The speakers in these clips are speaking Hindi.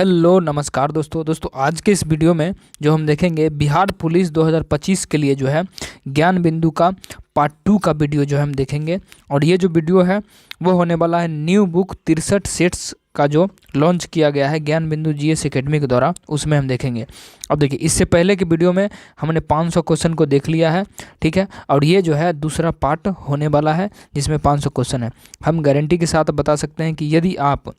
हेलो नमस्कार दोस्तों आज के इस वीडियो में जो हम देखेंगे बिहार पुलिस 2025 के लिए जो है ज्ञान बिंदु का पार्ट 2 का वीडियो जो है हम देखेंगे। और ये जो वीडियो है वो होने वाला है न्यू बुक 63 सेट्स का जो लॉन्च किया गया है ज्ञान बिंदु जीएस एकेडमी के द्वारा, उसमें हम देखेंगे। अब देखिए, इससे पहले के वीडियो में हमने 500 क्वेश्चन को देख लिया है, ठीक है। और ये जो है दूसरा पार्ट होने वाला है जिसमें 500 क्वेश्चन है। हम गारंटी के साथ बता सकते हैं कि यदि आप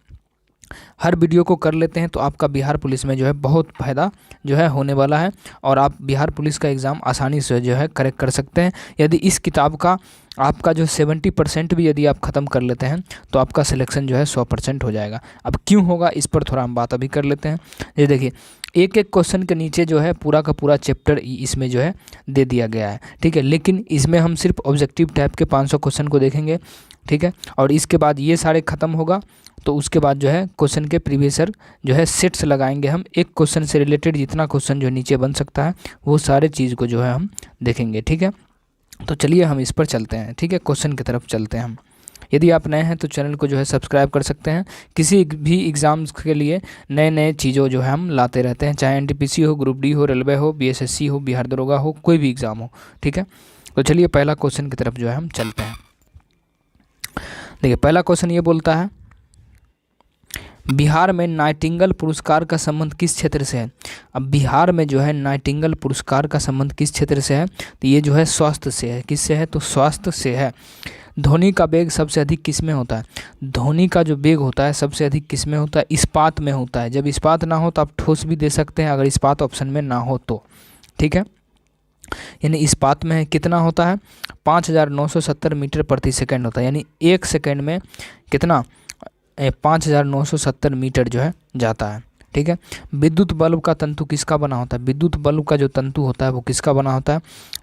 हर वीडियो को कर लेते हैं तो आपका बिहार पुलिस में जो है बहुत फ़ायदा जो है होने वाला है और आप बिहार पुलिस का एग्ज़ाम आसानी से जो है करेक्ट कर सकते हैं। यदि इस किताब का आपका जो 70% भी यदि आप ख़त्म कर लेते हैं तो आपका सिलेक्शन जो है 100% हो जाएगा। अब क्यों होगा इस पर थोड़ा हम बात अभी कर लेते हैं। ये देखिए, एक एक क्वेश्चन के नीचे जो है पूरा का पूरा चैप्टर इसमें जो है दे दिया गया है, ठीक है। लेकिन इसमें हम सिर्फ ऑब्जेक्टिव टाइप के 500 क्वेश्चन को देखेंगे, ठीक है। और इसके बाद ये सारे ख़त्म होगा तो उसके बाद जो है क्वेश्चन के प्रीवियसर जो है सेट्स लगाएंगे हम। एक क्वेश्चन से रिलेटेड जितना क्वेश्चन जो नीचे बन सकता है वो सारे चीज़ को जो है हम देखेंगे, ठीक है। तो चलिए हम इस पर चलते हैं, ठीक है। क्वेश्चन की तरफ चलते हैं हम। यदि आप नए हैं तो चैनल को जो है सब्सक्राइब कर सकते हैं। किसी भी एग्ज़ाम्स के लिए नए नए चीज़ों जो है हम लाते रहते हैं, चाहे एनटीपीसी हो, ग्रुप डी हो, रेलवे हो, बीएसएससी हो, बिहार दरोगा हो, कोई भी एग्ज़ाम हो, ठीक है। तो चलिए पहला क्वेश्चन की तरफ जो है हम चलते हैं। देखिए, पहला क्वेश्चन ये बोलता है बिहार में नाइटिंगेल पुरस्कार का संबंध किस क्षेत्र से है। अब बिहार में जो है नाइटिंगेल पुरस्कार का संबंध किस क्षेत्र से है, तो ये जो है स्वास्थ्य से है। किससे है, तो स्वास्थ्य से है। ध्वनि का वेग सबसे अधिक किस में होता है। ध्वनि का जो वेग होता है सबसे अधिक किस में होता है, इस्पात में होता है। जब इस्पात ना हो तो आप ठोस भी दे सकते हैं, अगर इस्पात ऑप्शन में ना हो तो, ठीक है। यानी इस्पात में कितना होता है, 5970 मीटर प्रति सेकंड होता है। यानी एक सेकंड में कितना, 5970 मीटर जो है जाता है, ठीक है। विद्युत बल्ब का तंतु किसका बना होता है। विद्युत बल्ब का जो तंतु होता है वो किसका बना होता है,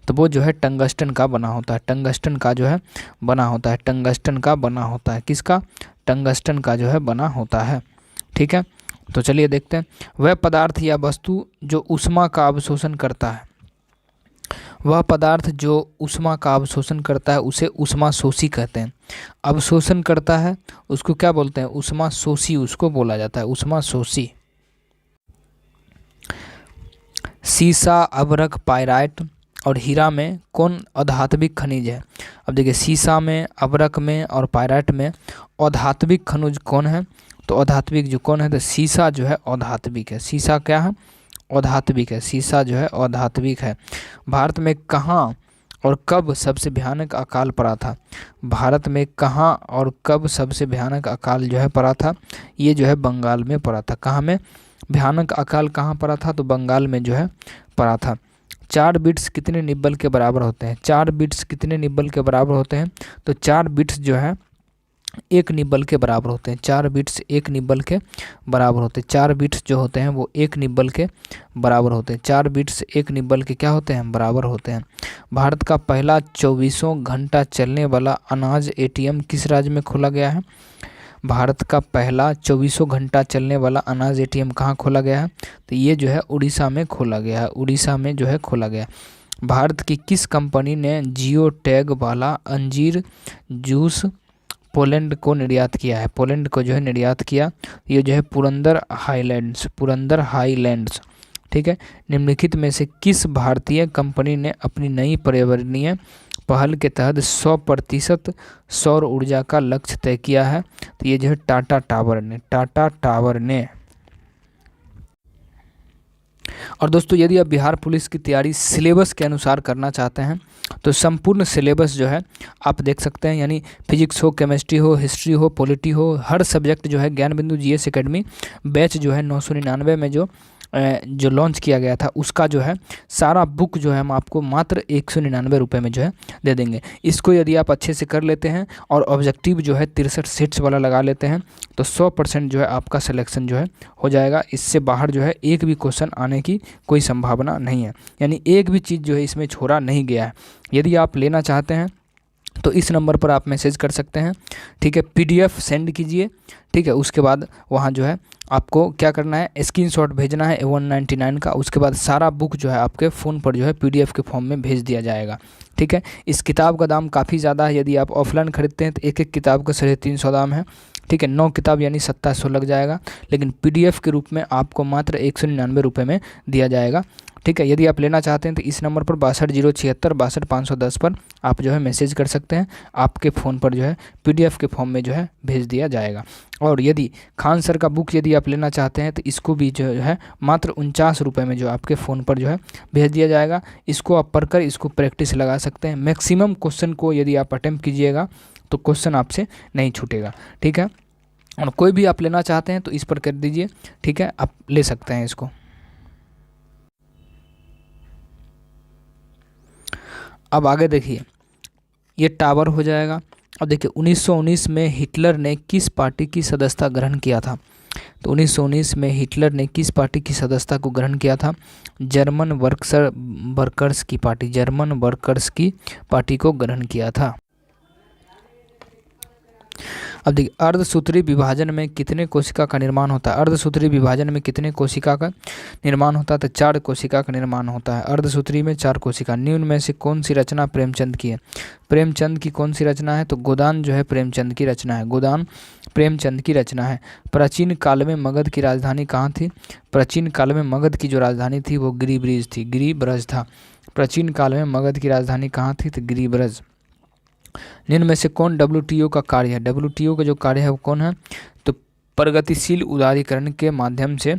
तो वो जो है टंगस्टन का बना होता है। टंगस्टन का जो है बना होता है, टंगस्टन का बना होता है। किसका, टंगस्टन का जो है बना होता है, ठीक है। तो चलिए देखते हैं। वह पदार्थ या वस्तु जो ऊष्मा का अवशोषण करता है, वह पदार्थ जो ऊष्मा का अवशोषण करता है उसे ऊष्मा शोषी कहते हैं। अवशोषण करता है उसको क्या बोलते हैं, ऊष्मा शोषी उसको बोला जाता है, ऊष्मा शोषी। सीसा, अभ्रक, पाइराइट और हीरा में कौन अधात्विक खनिज है। अब देखिए, सीसा में, अभ्रक में और पाइराइट में अधात्विक खनिज कौन है, तो अधात्विक जो कौन है, तो सीसा जो है अधात्विक है। सीसा क्या है, अधात्विक है। सीसा जो है अधात्विक है। भारत में कहाँ और कब सबसे भयानक अकाल पड़ा था। भारत में कहाँ और कब सबसे भयानक अकाल जो है पड़ा था, ये जो है बंगाल में पड़ा था। कहाँ में भयानक अकाल कहाँ पड़ा था, तो बंगाल में जो है पड़ा था। 4 बिट्स कितने निब्बल के बराबर होते हैं। 4 बिट्स कितने निब्बल के बराबर होते हैं, तो 4 बिट्स जो है 1 निब्बल के बराबर होते हैं। 4 बिट्स 1 निब्बल के बराबर होते हैं। 4 बिट्स जो होते हैं वो 1 निब्बल के बराबर होते हैं। 4 बिट्स 1 निब्बल के क्या होते हैं, बराबर होते हैं। भारत का पहला 24 घंटा चलने वाला अनाज एटीएम किस राज्य में खोला गया है। भारत का पहला 24 घंटा चलने वाला अनाज एटीएम कहाँ खोला गया है, तो ये जो है उड़ीसा में खोला गया है। उड़ीसा में जो है खोला गया। भारत की किस कंपनी ने जियो टैग वाला अंजीर जूस पोलैंड को निर्यात किया है। पोलैंड को जो है निर्यात किया, ये जो है पुरंदर हाईलैंड्स, ठीक है। निम्नलिखित में से किस भारतीय कंपनी ने अपनी नई पर्यावरणीय पहल के तहत 100% सौर ऊर्जा का लक्ष्य तय किया है, तो ये जो है टाटा टावर ने। और दोस्तों, यदि आप बिहार पुलिस की तैयारी सिलेबस के अनुसार करना चाहते हैं तो संपूर्ण सिलेबस जो है आप देख सकते हैं। यानी फिजिक्स हो, केमिस्ट्री हो, हिस्ट्री हो, पॉलिटी हो, हर सब्जेक्ट जो है ज्ञान बिंदु जीएस एकेडमी बैच जो है 999 में जो लॉन्च किया गया था उसका जो है सारा बुक जो है हम आपको मात्र 199 रुपये में जो है दे देंगे। इसको यदि आप अच्छे से कर लेते हैं और ऑब्जेक्टिव जो है 63 सेट्स वाला लगा लेते हैं तो 100% जो है आपका सिलेक्शन जो है हो जाएगा। इससे बाहर जो है एक भी क्वेश्चन आने की कोई संभावना नहीं है। यानी एक भी चीज़ जो है इसमें छोड़ा नहीं गया है। यदि आप लेना चाहते हैं तो इस नंबर पर आप मैसेज कर सकते हैं, ठीक है। पीडीएफ सेंड कीजिए, ठीक है। उसके बाद वहाँ जो है आपको क्या करना है, स्क्रीनशॉट भेजना है 199 का। उसके बाद सारा बुक जो है आपके फ़ोन पर जो है पीडीएफ के फॉर्म में भेज दिया जाएगा, ठीक है। इस किताब का दाम काफ़ी ज़्यादा है। यदि आप ऑफलाइन खरीदते हैं तो एक एक किताब का 350 दाम है, ठीक है। 9 किताब यानी 2700 लग जाएगा, लेकिन PDF के रूप में आपको मात्र 199 रुपये में दिया जाएगा, ठीक है। यदि आप लेना चाहते हैं तो इस नंबर पर 62 076 62 510 पर आप जो है मैसेज कर सकते हैं, आपके फ़ोन पर जो है PDF के फॉर्म में जो है भेज दिया जाएगा। और यदि खान सर का बुक यदि आप लेना चाहते हैं तो इसको भी जो है मात्र 49 रुपये में जो आपके फ़ोन पर जो है भेज दिया जाएगा। इसको आप पढ़कर इसको प्रैक्टिस लगा सकते हैं। मैक्सिमम क्वेश्चन को यदि आप अटेम्प्ट कीजिएगा तो क्वेश्चन आपसे नहीं छूटेगा, ठीक है। और कोई भी आप लेना चाहते हैं तो इस पर कर दीजिए, ठीक है, आप ले सकते हैं इसको। अब आगे देखिए, ये टावर हो जाएगा। अब देखिए 1919 में हिटलर ने किस पार्टी की सदस्यता ग्रहण किया था? तो 1919 में हिटलर ने किस पार्टी की सदस्यता को ग्रहण किया था? जर्मन वर्कर्स की पार्टी, जर्मन वर्कर्स की पार्टी को ग्रहण किया था। अब देखिए, अर्धसूत्री विभाजन में कितने कोशिका का निर्माण होता है? अर्धसूत्री विभाजन में कितने कोशिका का निर्माण होता है? तो 4 कोशिका का निर्माण होता है। अर्धसूत्री में 4 कोशिका। निम्न में से कौन सी रचना प्रेमचंद की है? प्रेमचंद की कौन सी रचना है? तो गोदान जो है प्रेमचंद की रचना है, गोदान प्रेमचंद की रचना है। प्राचीन काल में मगध की राजधानी कहाँ थी? प्राचीन काल में मगध की जो राजधानी थी वो गिरिब्रिज थी, गिरिब्रज था। प्राचीन काल में मगध की राजधानी कहाँ थी? तो गिरिब्रज। निम्न में से कौन WTO का कार्य है? WTO का जो कार्य है वो कौन है? तो प्रगतिशील उदारीकरण के माध्यम से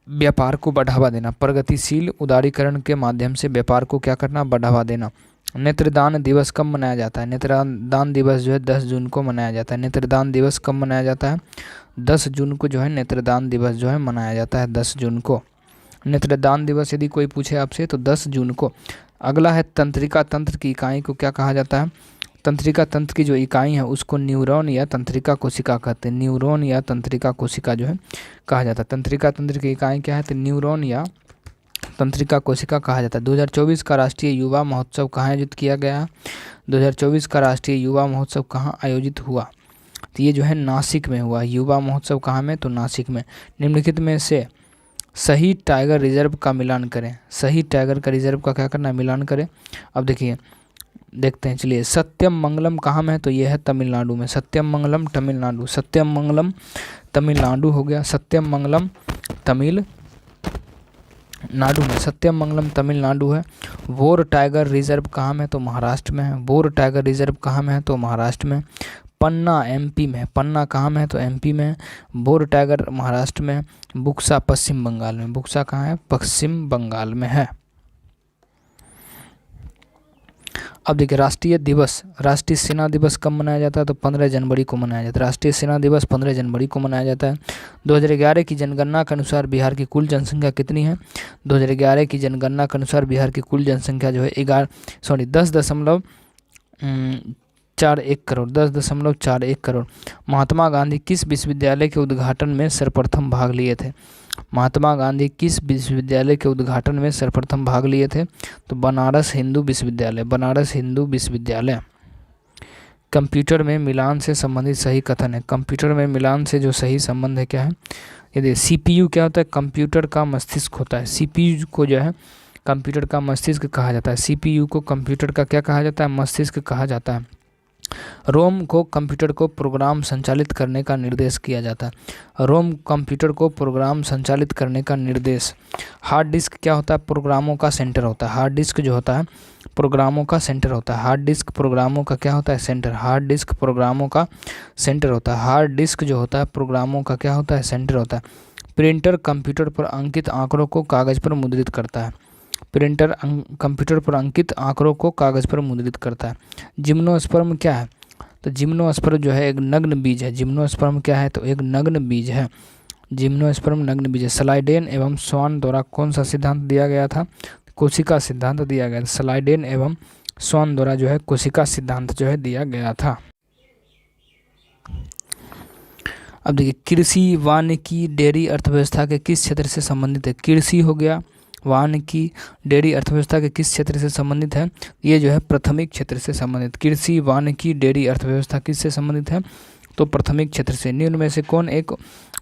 व्यापार को बढ़ावा देना। प्रगतिशील उदारीकरण के माध्यम से व्यापार को क्या करना? बढ़ावा देना। नेत्रदान दिवस कब मनाया जाता है? नेत्रदान दिवस जो है 10 जून को मनाया जाता है। नेत्रदान दिवस कब मनाया जाता है? 10 जून को जो है नेत्रदान दिवस जो है मनाया जाता है, 10 जून को नेत्रदान दिवस यदि कोई पूछे आपसे तो 10 जून को। अगला है तंत्रिका तंत्र की इकाई को क्या कहा जाता है? तंत्रिका तंत्र की जो इकाई है उसको न्यूरॉन या तंत्रिका कोशिका कहते हैं। न्यूरॉन या तंत्रिका कोशिका जो है कहा जाता है। तंत्रिका तंत्र की इकाई क्या है? तो न्यूरॉन या तंत्रिका कोशिका कहा जाता है। 2024 का राष्ट्रीय युवा महोत्सव कहाँ आयोजित किया गया? 2024 का राष्ट्रीय युवा महोत्सव कहाँ आयोजित हुआ? तो ये जो है नासिक में हुआ। युवा महोत्सव कहाँ में? तो नासिक में। निम्नलिखित में से सही टाइगर रिजर्व का मिलान करें। सही टाइगर का रिजर्व का क्या करना है? मिलान करें। अब देखिए, देखते हैं, चलिए। सत्यम मंगलम कहाँ में है? तो यह है तमिलनाडु में। सत्यम मंगलम तमिलनाडु, सत्यम मंगलम तमिलनाडु हो गया। सत्यम मंगलम तमिलनाडु में, सत्यम मंगलम तमिलनाडु है। वोर टाइगर रिजर्व कहाँ में? तो महाराष्ट्र में है। वोर टाइगर रिजर्व कहाँ में है? तो महाराष्ट्र में। पन्ना MP में है। पन्ना कहाँ में है? तो MP में है। बोर टाइगर महाराष्ट्र में। बुक्सा पश्चिम बंगाल में। बुक्सा कहाँ है? पश्चिम बंगाल में है। अब देखिए, राष्ट्रीय दिवस, राष्ट्रीय सेना दिवस कब मनाया जाता है? तो 15 जनवरी को मनाया जाता है। राष्ट्रीय सेना दिवस 15 जनवरी को मनाया जाता है। 2011 की जनगणना के अनुसार बिहार की कुल जनसंख्या कितनी है? 2011 की जनगणना के अनुसार बिहार की कुल जनसंख्या जो है 10.41 करोड़, 10.41 करोड़। महात्मा गांधी किस विश्वविद्यालय के उद्घाटन में सर्वप्रथम भाग लिए थे? महात्मा गांधी किस विश्वविद्यालय के उद्घाटन में सर्वप्रथम भाग लिए थे? तो बनारस हिंदू विश्वविद्यालय, बनारस हिंदू विश्वविद्यालय। कंप्यूटर में मिलान से संबंधित सही कथन है। कंप्यूटर में मिलान से जो सही संबंध है क्या है? यदि CPU क्या होता है? कंप्यूटर का मस्तिष्क होता है। CPU को जो है कंप्यूटर का मस्तिष्क कहा जाता है। CPU को कंप्यूटर का क्या कहा जाता है? मस्तिष्क कहा जाता है। रोम को कंप्यूटर को प्रोग्राम संचालित करने का निर्देश किया जाता है। रोम कंप्यूटर को प्रोग्राम संचालित करने का निर्देश। हार्ड डिस्क क्या होता है? प्रोग्रामों का सेंटर होता है। हार्ड डिस्क जो होता है प्रोग्रामों का सेंटर होता है। हार्ड डिस्क प्रोग्रामों का क्या होता है? सेंटर। हार्ड डिस्क प्रोग्रामों का सेंटर होता है। हार्ड डिस्क जो होता है प्रोग्रामों का क्या होता है? सेंटर होता है। प्रिंटर कंप्यूटर पर अंकित आंकड़ों को कागज पर मुद्रित करता है। प्रिंटर कंप्यूटर पर अंकित आंकड़ों को कागज पर मुद्रित करता है। जिम्नोस्पर्म क्या है? तो जिम्नोस्पर्म जो है एक नग्न बीज है। जिम्नोस्पर्म क्या है? तो एक नग्न बीज है। जिम्नोस्पर्म नग्न बीज है। स्लाइडेन एवं स्वान द्वारा कौन सा सिद्धांत दिया गया था? कोशिका सिद्धांत दिया गया था। स्लाइडेन एवं स्वान द्वारा जो है कोशिका सिद्धांत जो है दिया गया था। अब देखिए, कृषि, वानिकी, डेयरी अर्थव्यवस्था के किस क्षेत्र से संबंधित है? कृषि हो गया, वानिकी, डेयरी अर्थव्यवस्था के किस क्षेत्र से संबंधित है? ये जो है प्राथमिक क्षेत्र से संबंधित। कृषि, वानिकी, डेयरी अर्थव्यवस्था किससे संबंधित है? तो प्राथमिक क्षेत्र से। निम्न में से कौन एक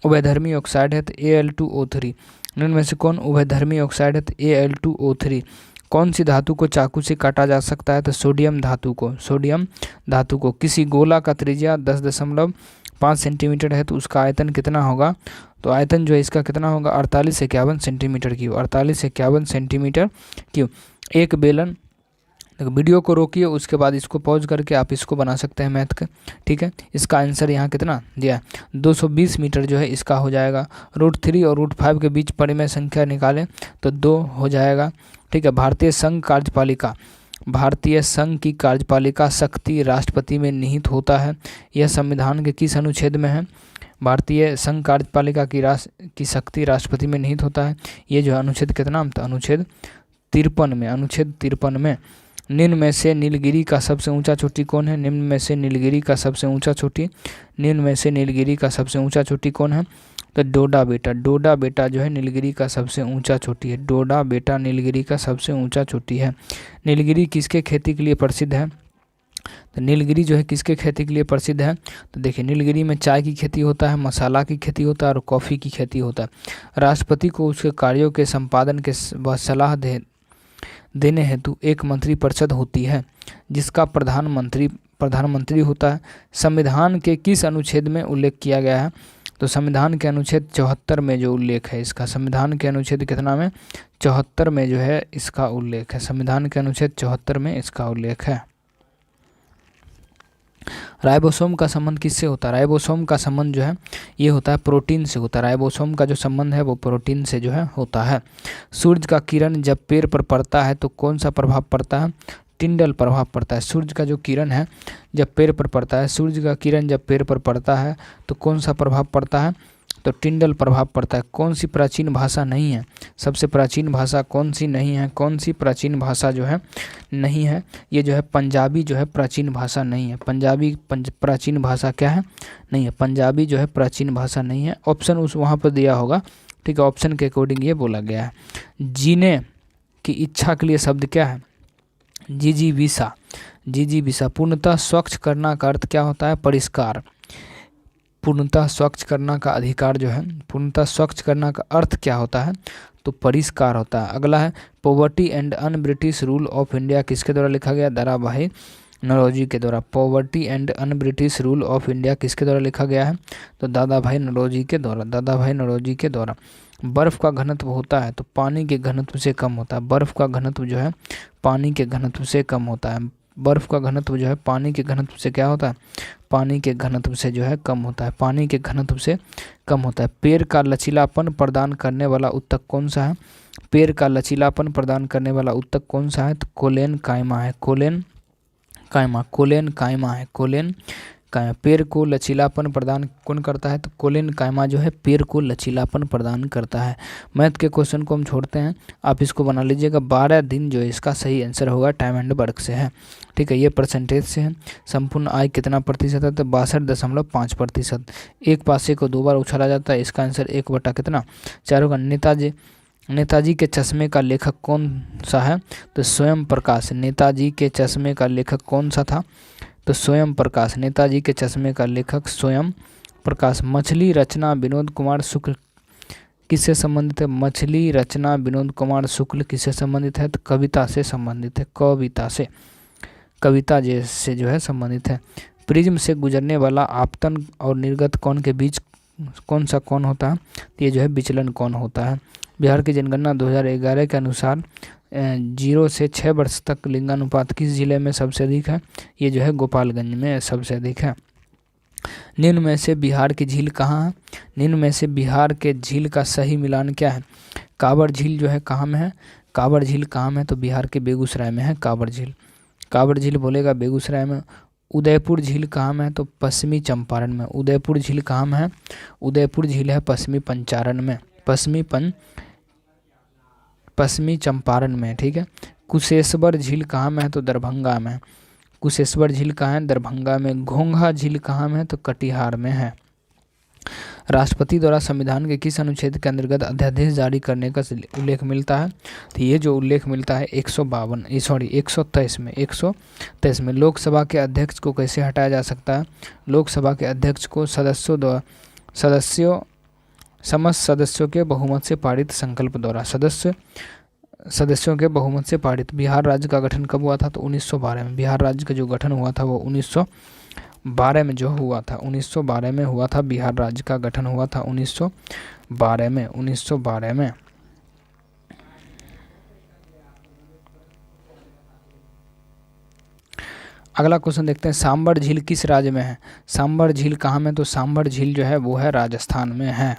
उभयधर्मी ऑक्साइड है? तो Al2O3। निम्न में से कौन उभयधर्मी ऑक्साइड है? तो Al2O3। कौन सी धातु को चाकू से काटा जा सकता है? तो सोडियम धातु को। सोडियम धातु को। किसी गोला का त्रिज्या 5 सेंटीमीटर है तो उसका आयतन कितना होगा, तो आयतन जो है इसका कितना होगा 48-51 सेंटीमीटर क्यूब, 48-51 सेंटीमीटर क्यूब। एक बेलन, देखो वीडियो को रोकिए, उसके बाद इसको पॉज करके आप इसको बना सकते हैं मैथ का, ठीक है। इसका आंसर यहाँ कितना दिया है 220 मीटर जो है इसका हो जाएगा। √3 और √5 के बीच परिमेय संख्या निकालें तो 2 हो जाएगा, ठीक है। भारतीय संघ की कार्यपालिका शक्ति राष्ट्रपति में निहित होता है। यह संविधान के किस अनुच्छेद में है? भारतीय संघ कार्यपालिका की शक्ति राष्ट्रपति में निहित होता है। ये जो है अनुच्छेद कितना था, अनुच्छेद 53 में, अनुच्छेद 53 में। निम्न में से नीलगिरी का सबसे ऊंचा चोटी कौन है? निम्न में से नीलगिरी का सबसे ऊंचा चोटी कौन है? तो डोडा बेटा जो है नीलगिरी का सबसे ऊंचा चोटी है। डोडा बेटा नीलगिरी का सबसे ऊंचा चोटी है। नीलगिरी किसके खेती के लिए प्रसिद्ध है? तो नीलगिरी जो है किसके खेती के लिए प्रसिद्ध है? तो देखिए नीलगिरी में चाय की खेती होता है, मसाला की खेती होता है और कॉफ़ी की खेती होता है। राष्ट्रपति को उसके कार्यों के संपादन के व सलाह देने हेतु एक मंत्रिपरिषद होती है जिसका प्रधानमंत्री होता है। संविधान के किस अनुच्छेद में उल्लेख किया गया है? तो संविधान के अनुच्छेद 74 में जो उल्लेख है इसका, संविधान के अनुच्छेद कितना में 74 में जो है इसका उल्लेख है। संविधान के अनुच्छेद 74 में इसका उल्लेख है। राइबोसोम का संबंध किससे होता है? राइबोसोम का संबंध जो है ये होता है प्रोटीन से होता है। राइबोसोम का जो संबंध है वो प्रोटीन से जो है होता है। सूर्य का किरण जब पेड़ पर पड़ता है तो कौन सा प्रभाव पड़ता है? टिंडल प्रभाव पड़ता है। सूर्य का जो किरण है जब पेड़ पर पड़ता है, सूर्य का किरण जब पेड़ पर पड़ता है तो कौन सा प्रभाव पड़ता है? तो टिंडल प्रभाव पड़ता है। कौन सी प्राचीन भाषा नहीं है? सबसे प्राचीन भाषा कौन सी नहीं है? कौन सी प्राचीन भाषा जो है नहीं है? ये जो है पंजाबी जो है प्राचीन भाषा नहीं है। प्राचीन भाषा क्या है? नहीं है। पंजाबी जो है प्राचीन भाषा नहीं है। ऑप्शन उस वहाँ पर दिया होगा, ठीक है। ऑप्शन के अकॉर्डिंग ये बोला गया है। जीने की इच्छा के लिए शब्द क्या है? जिजीविसा। पूर्णतः स्वच्छ करना का अर्थ क्या होता है? परिष्कार। पूर्णतः स्वच्छ करना का अधिकार जो है, पूर्णतः स्वच्छ करना का अर्थ क्या होता है? तो परिष्कार होता है। अगला है poverty and on British rule of India किसके द्वारा लिखा गया? दादाभाई नौरोजी के द्वारा। Poverty and on British rule of India किसके द्वारा लिखा गया है? तो दादाभाई नौरोजी के द्वारा। बर्फ़ का घनत्व होता है तो पानी के घनत्व से कम होता है। बर्फ़ का घनत्व जो है पानी के घनत्व से कम होता है। बर्फ़ का घनत्व जो है पानी के घनत्व से क्या होता है? पानी के घनत्व से जो है कम होता है। पानी के घनत्व से कम होता है। पेड़ का लचीलापन प्रदान करने वाला ऊतक कौन सा है? पेड़ का लचीलापन प्रदान करने वाला ऊतक कौन सा है? तो कोलेन कायमा है। कोलेन कायमा पेड़ को लचीलापन प्रदान कौन करता है? तो कोलेन कायमा जो है पेड़ को लचीलापन प्रदान करता है। मैथ के क्वेश्चन को हम छोड़ते हैं, आप इसको बना लीजिएगा। 12 दिन जो है इसका सही आंसर होगा टाइम एंड वर्क से है, ठीक है। ये परसेंटेज से है। संपूर्ण आय कितना प्रतिशत है? तो 62.5%। एक पासे को 2 बार उछाला जाता है, इसका आंसर 1 कितना 4 होगा। नेताजी के चश्मे का लेखक कौन सा है? तो स्वयं प्रकाश। नेताजी के चश्मे का लेखक कौन सा था? तो स्वयं प्रकाश। नेताजी के चश्मे का लेखक स्वयं प्रकाश। मछली रचना विनोद कुमार शुक्ल किससे संबंधित है? मछली रचना विनोद कुमार शुक्ल किससे संबंधित है? तो कविता से संबंधित है। कविता जैसे जो है संबंधित है। प्रिज्म से गुजरने वाला आपतन और निर्गत कोण के बीच कौन सा कोण होता है? तो ये जो है विचलन कोण होता है। बिहार की जनगणना 2011 के अनुसार 0 से 6 वर्ष तक लिंगानुपात किस जिले में सबसे अधिक है? ये जो है गोपालगंज में सबसे अधिक है। निम्न में से बिहार की झील कहाँ है? निम्न में से बिहार के झील का सही मिलान क्या है? कांवड़ झील जो है कहाँ में है? कांवड़ झील कहाँ में है? तो बिहार के बेगूसराय में है कांवड़ झील बोलेगा बेगूसराय में। उदयपुर झील कहाँ में है? तो पश्चिमी चंपारण में। उदयपुर झील कहाँ में है? उदयपुर झील है पश्चिमी पंचारण में, पश्चिमी चंपारण में, ठीक है। कुशेश्वर झील कहाँ में है? तो दरभंगा में। कुशेश्वर झील कहाँ है? दरभंगा में। घोंघा झील कहाँ में है? तो कटिहार में है। राष्ट्रपति द्वारा संविधान के किस अनुच्छेद के अंतर्गत अध्यादेश जारी करने का उल्लेख मिलता है? तो ये जो उल्लेख मिलता है 123 में। लोकसभा के अध्यक्ष को कैसे हटाया जा सकता है? लोकसभा के अध्यक्ष को समस्त सदस्यों के बहुमत से पारित संकल्प द्वारा। सदस्यों के बहुमत से पारित। बिहार राज्य का गठन कब हुआ था? तो 1912 में। बिहार राज्य का जो गठन हुआ था वो 1912 में जो हुआ था, 1912 में हुआ था, बिहार राज्य का गठन हुआ था 1912 में, 1912 में। अगला क्वेश्चन देखते हैं, सांबर झील किस राज्य में है? सांबर झील कहाँ में? तो सांबर झील जो है वो है राजस्थान में है।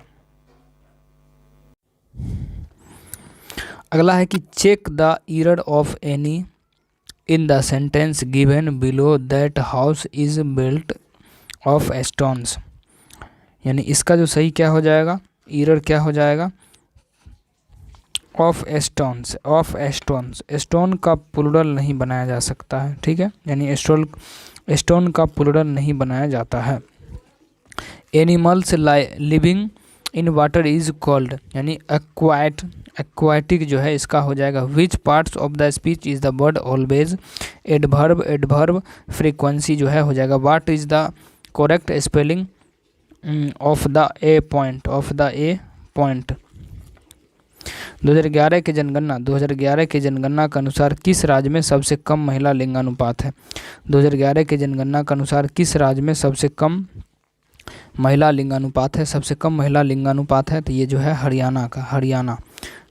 अगला है कि check the year of any in the sentence given below that house is built of stones. यानी इसका जो सही क्या हो जाएगा, ईयर क्या हो जाएगा, of stones, of stones. Stone का प्लूरल नहीं बनाया जा सकता है, ठीक है, यानी स्टोन का प्लूरल नहीं बनाया जाता है। Animals living in water is called, यानी एक्वाटिक जो है इसका हो जाएगा। Which parts of the speech is the word always? Adverb, adverb frequency जो है हो जाएगा। What is the correct spelling of the A point, of the A point. 2011 की जनगणना, 2011 की जनगणना के अनुसार किस राज्य में सबसे कम महिला लिंगानुपात है? 2011 की जनगणना के अनुसार किस राज्य में सबसे कम महिला लिंगानुपात है? सबसे कम महिला लिंगानुपात है तो ये जो है हरियाणा का, हरियाणा।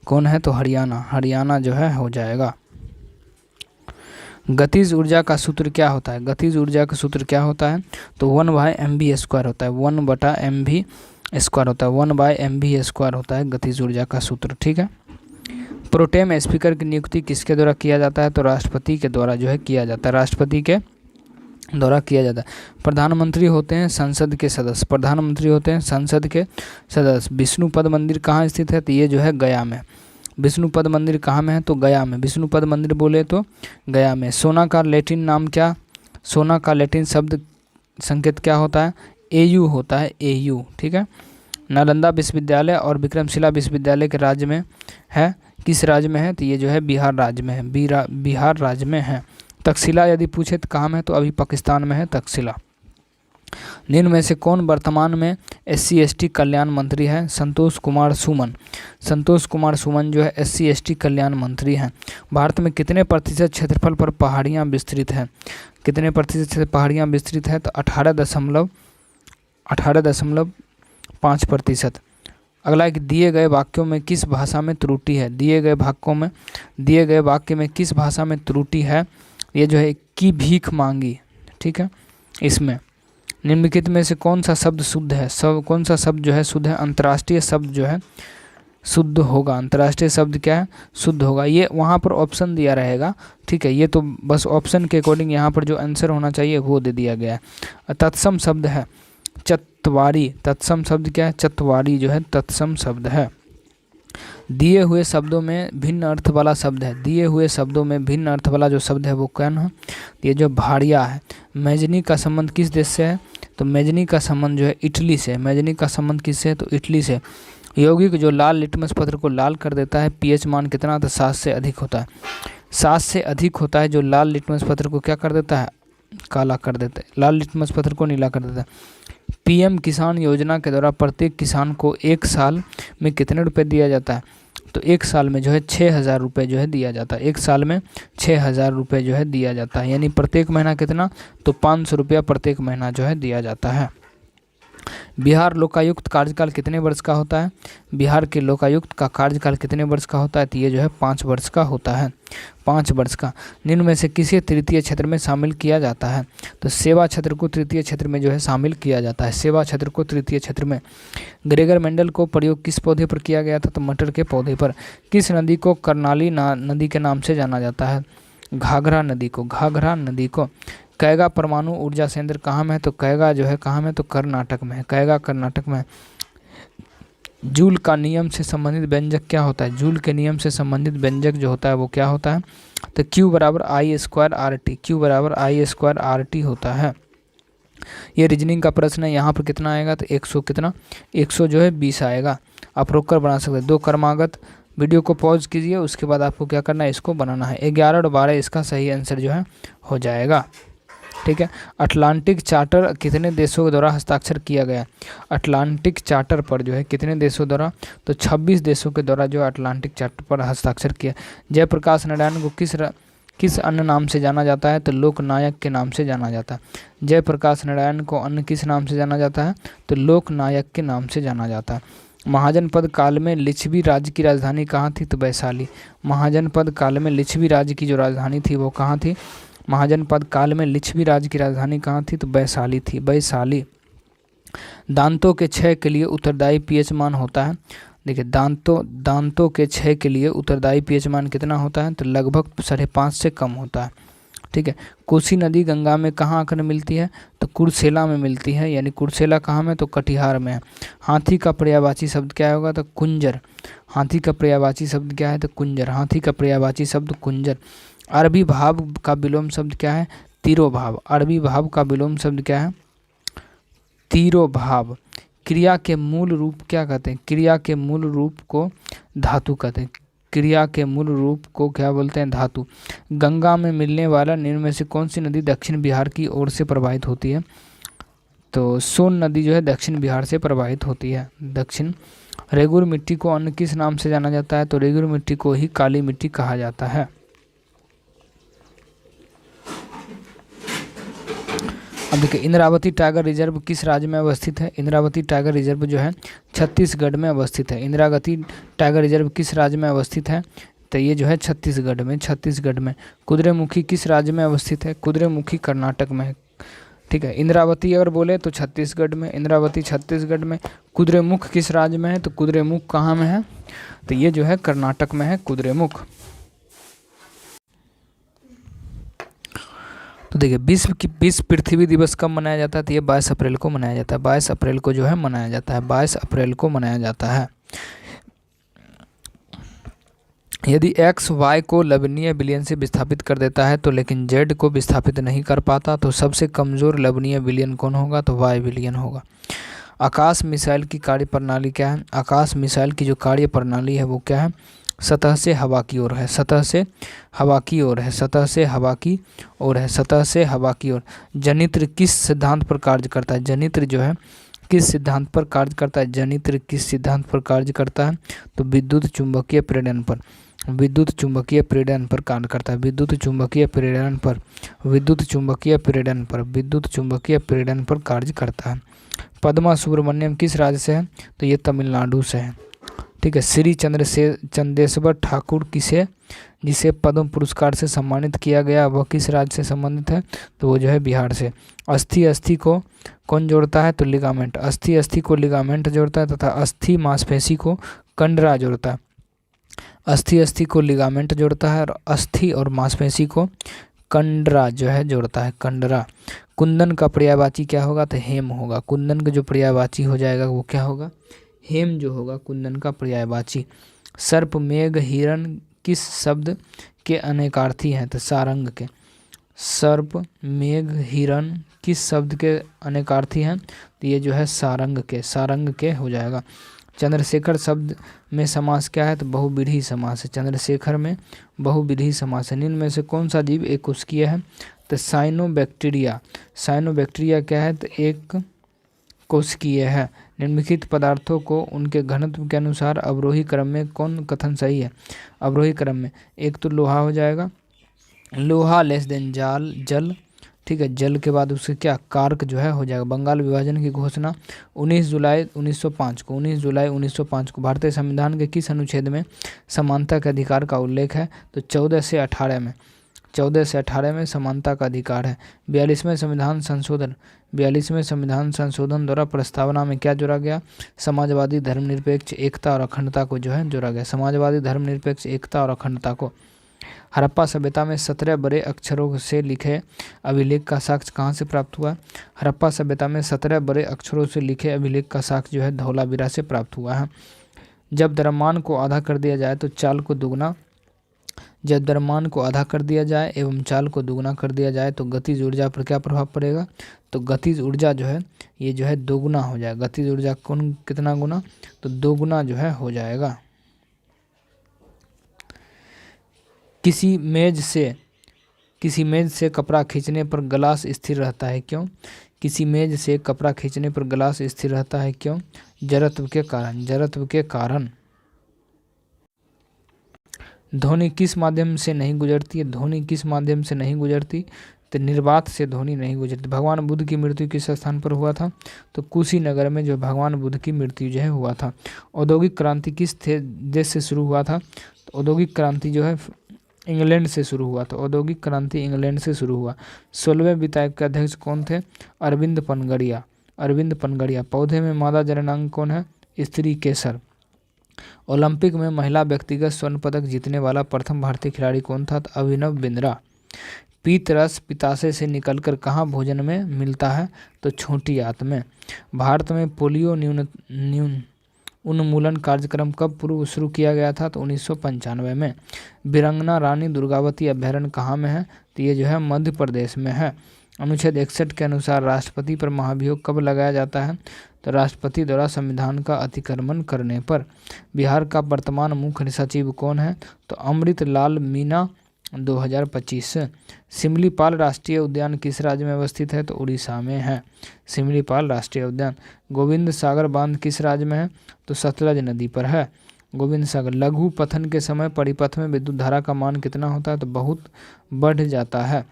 कौन है? तो हरियाणा, हरियाणा जो है हो जाएगा। गतिज ऊर्जा का सूत्र क्या होता है? गतिज ऊर्जा का सूत्र क्या होता है? तो 1/mv² होता है, 1/mv² होता है, 1/mv² होता है गतिज ऊर्जा का सूत्र, ठीक है। प्रोटेम स्पीकर की नियुक्ति किसके द्वारा किया जाता है? तो राष्ट्रपति के द्वारा जो है किया जाता है, राष्ट्रपति के द्वारा किया जाता है। प्रधानमंत्री होते हैं संसद के सदस्य, प्रधानमंत्री होते हैं संसद के सदस्य। विष्णुपद मंदिर कहाँ स्थित है? तो ये जो है गया में। विष्णुपद मंदिर कहाँ में है? तो गया में। विष्णुपद मंदिर बोले तो गया में। सोना का लैटिन नाम क्या? सोना का लैटिन शब्द संकेत क्या होता है? AU होता है, AU, ठीक है। नालंदा विश्वविद्यालय और विक्रमशिला विश्वविद्यालय के राज्य में है, किस राज्य में है? तो ये जो है बिहार राज्य में है, बिहार राज्य में है। तक्षशिला यदि पूछे तो कहाँ में है? तो अभी पाकिस्तान में है तक्षशिला। निम्न में से कौन वर्तमान में SC/ST कल्याण मंत्री है? संतोष कुमार सुमन। संतोष कुमार सुमन जो है SC/ST कल्याण मंत्री हैं। भारत में कितने प्रतिशत क्षेत्रफल पर पहाड़ियाँ विस्तृत हैं? कितने प्रतिशत पहाड़ियाँ विस्तृत है? तो 18.5%। अगला है कि दिए गए वाक्यों में किस भाषा में त्रुटि है? दिए गए वाक्य में किस भाषा में त्रुटि है? ये जो है की भीख मांगी, ठीक है। इसमें निम्नलिखित में से कौन सा शब्द शुद्ध है? कौन सा शब्द जो है शुद्ध है? अंतर्राष्ट्रीय शब्द जो है शुद्ध होगा। अंतर्राष्ट्रीय शब्द क्या है? शुद्ध होगा। ये वहाँ पर ऑप्शन दिया रहेगा, ठीक है। ये तो बस ऑप्शन के अकॉर्डिंग यहाँ पर जो आंसर होना चाहिए वो दे दिया गया है। तत्सम शब्द है चतवारी। तत्सम शब्द क्या है? चतवारी जो है तत्सम शब्द है। दिए हुए शब्दों में भिन्न अर्थ वाला शब्द है। दिए हुए शब्दों में भिन्न अर्थ वाला जो शब्द है वो कौन है? ये जो भाड़िया है। मैजनी का संबंध किस देश से है? तो मैजनी का संबंध जो है इटली से। मैजनी का संबंध किससे है? तो इटली से। यौगिक जो लाल लिटमस पत्र को लाल कर देता है, pH मान कितना? तो 7 से अधिक होता है। 7 से अधिक होता है जो लाल लिटमस पत्र को क्या कर देता है? काला कर देता है। लाल लिटमस पत्र को नीला कर देता है। PM किसान योजना के द्वारा प्रत्येक किसान को 1 साल में कितने रुपए दिया जाता है? तो 1 साल में जो है 6,000 रुपये जो है दिया जाता है। 1 साल में 6,000 रुपये जो है दिया जाता है, यानी प्रत्येक महीना कितना? तो 500 रुपया प्रत्येक महीना जो है दिया जाता है। बिहार लोकायुक्त कार्यकाल कितने वर्ष का होता है? बिहार के लोकायुक्त का कार्यकाल कितने वर्ष का होता है? तो ये जो है 5 वर्ष का होता है, 5 वर्ष का। निम्न में से किसे तृतीय क्षेत्र में शामिल किया जाता है? तो सेवा क्षेत्र को तृतीय क्षेत्र में जो है शामिल किया जाता है। सेवा क्षेत्र को तृतीय क्षेत्र में। ग्रेगर मेंडल को प्रयोग किस पौधे पर किया गया था? तो मटर के पौधे पर। किस नदी को कर्नाली नदी के नाम से जाना जाता है? घाघरा नदी को, घाघरा नदी को। कैगा परमाणु ऊर्जा संयंत्र कहाँ में है? तो कैगा जो है कहाँ में? तो कर्नाटक में है, कैगा कर्नाटक में। जूल का नियम से संबंधित व्यंजक क्या होता है? जूल के नियम से संबंधित व्यंजक जो होता है वो क्या होता है? तो Q = I² RT, Q = I² RT होता है। ये रीजनिंग का प्रश्न है। यहाँ पर कितना आएगा? तो 100 कितना? 100 जो है 20 आएगा। आप रोक कर बना सकते हैं। 2 क्रमागत। वीडियो को पॉज कीजिए, उसके बाद आपको क्या करना है? इसको बनाना है। 11 और 12 इसका सही आंसर जो है हो जाएगा, ठीक है। अटलांटिक चार्टर कितने देशों के द्वारा हस्ताक्षर किया गया? अटलांटिक चार्टर पर जो है कितने देशों द्वारा? तो 26 देशों के द्वारा जो अटलांटिक चार्टर पर हस्ताक्षर किया। जयप्रकाश नारायण को किस अन्य नाम से जाना जाता है? तो लोकनायक के नाम से जाना जाता है। जयप्रकाश नारायण को अन्य किस नाम से जाना जाता है? तो लोकनायक के नाम से जाना जाता है। महाजनपद काल में लिच्छवी राज्य की राजधानी कहाँ थी? तो वैशाली। महाजनपद काल में लिच्छवी राज्य की जो राजधानी थी वो कहाँ थी? महाजनपद काल में लिच्छवी राज्य की राजधानी कहाँ थी? तो वैशाली थी, वैशाली। दांतों के क्षय के लिए उत्तरदायी पीएच मान होता है। देखिए, दांतों के क्षय के लिए उत्तरदायी पीएच मान कितना होता है? तो लगभग 5.5 से कम होता है। ठीक है। कोसी नदी गंगा में कहाँ आकर मिलती है? तो कुर्सेला में मिलती है, यानी कुर्सेला कहाँ में? तो कटिहार में है। हाथी का पर्यायवाची शब्द क्या होगा? तो कुंजर। हाथी का पर्यायवाची शब्द क्या है? तो कुंजर। हाथी का पर्यायवाची शब्द कुंजर। अरबी भाव का विलोम शब्द क्या है? तिरोभाव। अरबी भाव का विलोम शब्द क्या है? तिरोभाव। क्रिया के मूल रूप क्या कहते हैं? क्रिया के मूल रूप को धातु कहते हैं। क्रिया के मूल रूप को क्या बोलते हैं? धातु। गंगा में मिलने वाला निम्न में से कौन सी नदी दक्षिण बिहार की ओर से प्रवाहित होती है? तो सोन नदी जो है दक्षिण बिहार से प्रवाहित होती है, दक्षिण। रेगुर मिट्टी को अन्य किस नाम से जाना जाता है? तो रेगुर मिट्टी को ही काली मिट्टी कहा जाता है। अब देखिए, इंद्रावती टाइगर रिजर्व किस राज्य में अवस्थित है? इंद्रावती टाइगर रिजर्व जो है छत्तीसगढ़ में अवस्थित है। इंद्रावती टाइगर रिजर्व किस राज्य में अवस्थित है? तो ये जो है छत्तीसगढ़ में, छत्तीसगढ़ में। कुद्रेमुखी किस राज्य में अवस्थित है? कुद्रेमुखी कर्नाटक में है। ठीक है। इंद्रावती अगर बोले तो छत्तीसगढ़ में, इंद्रावती छत्तीसगढ़ में। कुद्रेमुख किस राज्य में है? तो कुद्रेमुख कहाँ में है? तो ये जो है कर्नाटक में है, कुद्रेमुख। तो देखिए, विश्व पृथ्वी दिवस कब मनाया जाता है? तो ये 22 अप्रैल को मनाया जाता है। 22 अप्रैल को जो है मनाया जाता है, 22 अप्रैल को मनाया जाता है। यदि x y को लवणीय विलयन से विस्थापित कर देता है तो लेकिन z को विस्थापित नहीं कर पाता, तो सबसे कमज़ोर लवणीय विलयन कौन होगा? तो y विलयन होगा। आकाश मिसाइल की कार्यप्रणाली क्या है? आकाश मिसाइल की जो कार्यप्रणाली है वो क्या है? सतह से हवा की ओर है, सतह से हवा की ओर है, सतह से हवा की ओर है, सतह से हवा की ओर। जनित्र किस सिद्धांत पर कार्य करता है? जनित्र जो है किस सिद्धांत पर कार्य करता है? जनित्र किस सिद्धांत पर कार्य करता है? तो विद्युत चुंबकीय प्रेरण पर, विद्युत चुंबकीय प्रेरण पर कार्य करता है। विद्युत चुंबकीय प्रेरण पर, विद्युत चुंबकीय प्रेरण पर, विद्युत चुंबकीय प्रेरण पर कार्य करता है। पद्मा सुब्रमण्यम किस राज्य से है? तो ये तमिलनाडु से है। ठीक है। श्री चंदेश्वर ठाकुर किसे, जिसे पद्म पुरस्कार से सम्मानित किया गया, वह किस राज्य से संबंधित है? तो वो जो है बिहार से। अस्थि को कौन जोड़ता है? तो लिगामेंट। अस्थि को लिगामेंट जोड़ता है तथा अस्थि मांसपेशी को कंडरा जोड़ता है। अस्थि को लिगामेंट जोड़ता है और अस्थि और मांसपेशी को कंडरा जो है जोड़ता है, कंडरा। कुंदन का पर्यायवाची क्या होगा? तो हेम होगा। कुंदन का जो पर्यायवाची हो जाएगा वो क्या होगा? हेम जो होगा कुंदन का पर्यायवाची। सर्प मेघ हिरण किस शब्द के अनेकार्थी हैं? तो सारंग के। सर्प मेघ हिरण किस शब्द के अनेकार्थी हैं? तो ये जो है सारंग के, सारंग के हो जाएगा। चंद्रशेखर शब्द में समास क्या है? तो बहुव्रीहि समास है। चंद्रशेखर में बहुव्रीहि समास है। निम्न में से कौन सा जीव एक कोशिकीय है? तो साइनोबैक्टीरिया। साइनोबैक्टीरिया क्या है? तो एक कोशिकीय है। निम्नलिखित पदार्थों को उनके घनत्व के अनुसार अवरोही क्रम में कौन कथन सही है? अवरोही क्रम में एक तो लोहा हो जाएगा, लोहा लेस देन जल। ठीक है। जल के बाद उसके क्या? कार्क जो है हो जाएगा। बंगाल विभाजन की घोषणा 19 जुलाई 1905 को, 19 जुलाई 1905 को भारतीय संविधान के किस अनुच्छेद में समानता के अधिकार का उल्लेख है? तो 14 से 18 में, 14 से 18 में समानता का अधिकार है। 42वें संविधान संशोधन, 42वें संविधान संशोधन द्वारा प्रस्तावना में क्या जोड़ा गया? समाजवादी धर्मनिरपेक्ष एकता और अखंडता को जो है जोड़ा गया। समाजवादी धर्मनिरपेक्ष एकता और अखंडता को। हड़प्पा सभ्यता में 17 बड़े अक्षरों से लिखे अभिलेख का साक्ष्य कहाँ से प्राप्त हुआ? हड़प्पा सभ्यता में 17 बड़े अक्षरों से लिखे अभिलेख का साक्ष्य जो है धौलावीरा से प्राप्त हुआ है। जब द्रव्यमान को आधा कर दिया जाए तो चाल को दुगना, जब द्रव्यमान को आधा कर दिया जाए एवं चाल को दुगना कर दिया जाए तो गतिज ऊर्जा पर क्या प्रभाव पड़ेगा? तो गतिज ऊर्जा जो है ये जो है दोगुना हो जाएगा। गतिज ऊर्जा कौन कितना गुना? तो दोगुना जो है हो जाएगा। किसी मेज से कपड़ा खींचने पर ग्लास स्थिर रहता है, क्यों? किसी मेज से कपड़ा खींचने पर ग्लास स्थिर रहता है, क्यों? जड़त्व के कारण, जड़त्व के कारण। ध्वनि किस माध्यम से नहीं गुजरती है? ध्वनि किस माध्यम से नहीं गुजरती? तो निर्वात से ध्वनि नहीं गुजरती। भगवान बुद्ध की मृत्यु किस स्थान पर हुआ था? तो कुशीनगर में जो भगवान बुद्ध की मृत्यु जो है हुआ था। औद्योगिक क्रांति किस देश से शुरू हुआ था? तो औद्योगिक क्रांति जो है इंग्लैंड से शुरू हुआ था। औद्योगिक क्रांति इंग्लैंड से शुरू हुआ। 16वें वित्त आयोग के अध्यक्ष कौन थे? अरविंद पनगड़िया। अरविंद पनगड़िया। पौधे में मादा जननांग कौन है? स्त्री केसर। ओलंपिक में महिला व्यक्तिगत स्वर्ण पदक जीतने वाला प्रथम भारतीय खिलाड़ी कौन था? तो अभिनव बिंद्रा। पीत रस पित्ताशय से निकलकर कहाँ भोजन में मिलता है? तो छोटी आंत में। भारत में पोलियो उन्मूलन कार्यक्रम कब पूर्व शुरू किया गया था? तो 1995 में। वीरांगना रानी दुर्गावती अभ्यारण्य कहाँ में है? तो ये जो है मध्य प्रदेश में है। अनुच्छेद 61 के अनुसार राष्ट्रपति पर महाभियोग कब लगाया जाता है? तो राष्ट्रपति द्वारा संविधान का अतिक्रमण करने पर। बिहार का वर्तमान मुख्य सचिव कौन है? तो अमृत लाल मीणा 2025। सिमलीपाल राष्ट्रीय उद्यान किस राज्य में अवस्थित है? तो उड़ीसा में है सिमलीपाल राष्ट्रीय उद्यान। गोविंद सागर बांध किस राज्य में है? तो सतलज नदी पर है गोविंद सागर। लघु पथन के समय परिपथ में विद्युत धारा का मान कितना होता है? तो बहुत बढ़ जाता है।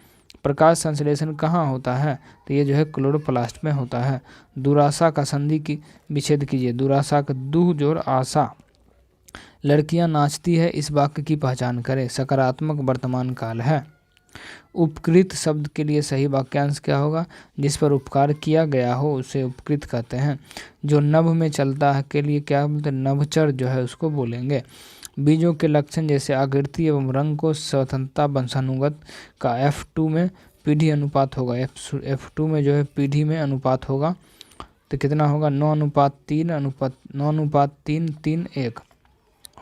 प्रकाश संश्लेषण कहाँ होता है? तो ये जो है क्लोरोप्लास्ट में होता है। दुराशा का संधि की विच्छेद कीजिए। दुराशा का दुह जोड़ आशा। लड़कियां नाचती है इस वाक्य की पहचान करें। सकारात्मक वर्तमान काल है। उपकृत शब्द के लिए सही वाक्यांश क्या होगा? जिस पर उपकार किया गया हो उसे उपकृत कहते हैं। जो नभ में चलता है के लिए क्या बोलते हैं? नभचर जो है उसको बोलेंगे। बीजों के लक्षण जैसे आकृति एवं रंग को स्वतंत्रता वंशानुगत का F2 में पीढ़ी अनुपात होगा। F2 में जो है पीढ़ी में अनुपात होगा तो कितना होगा? 9:3:9:3:3:1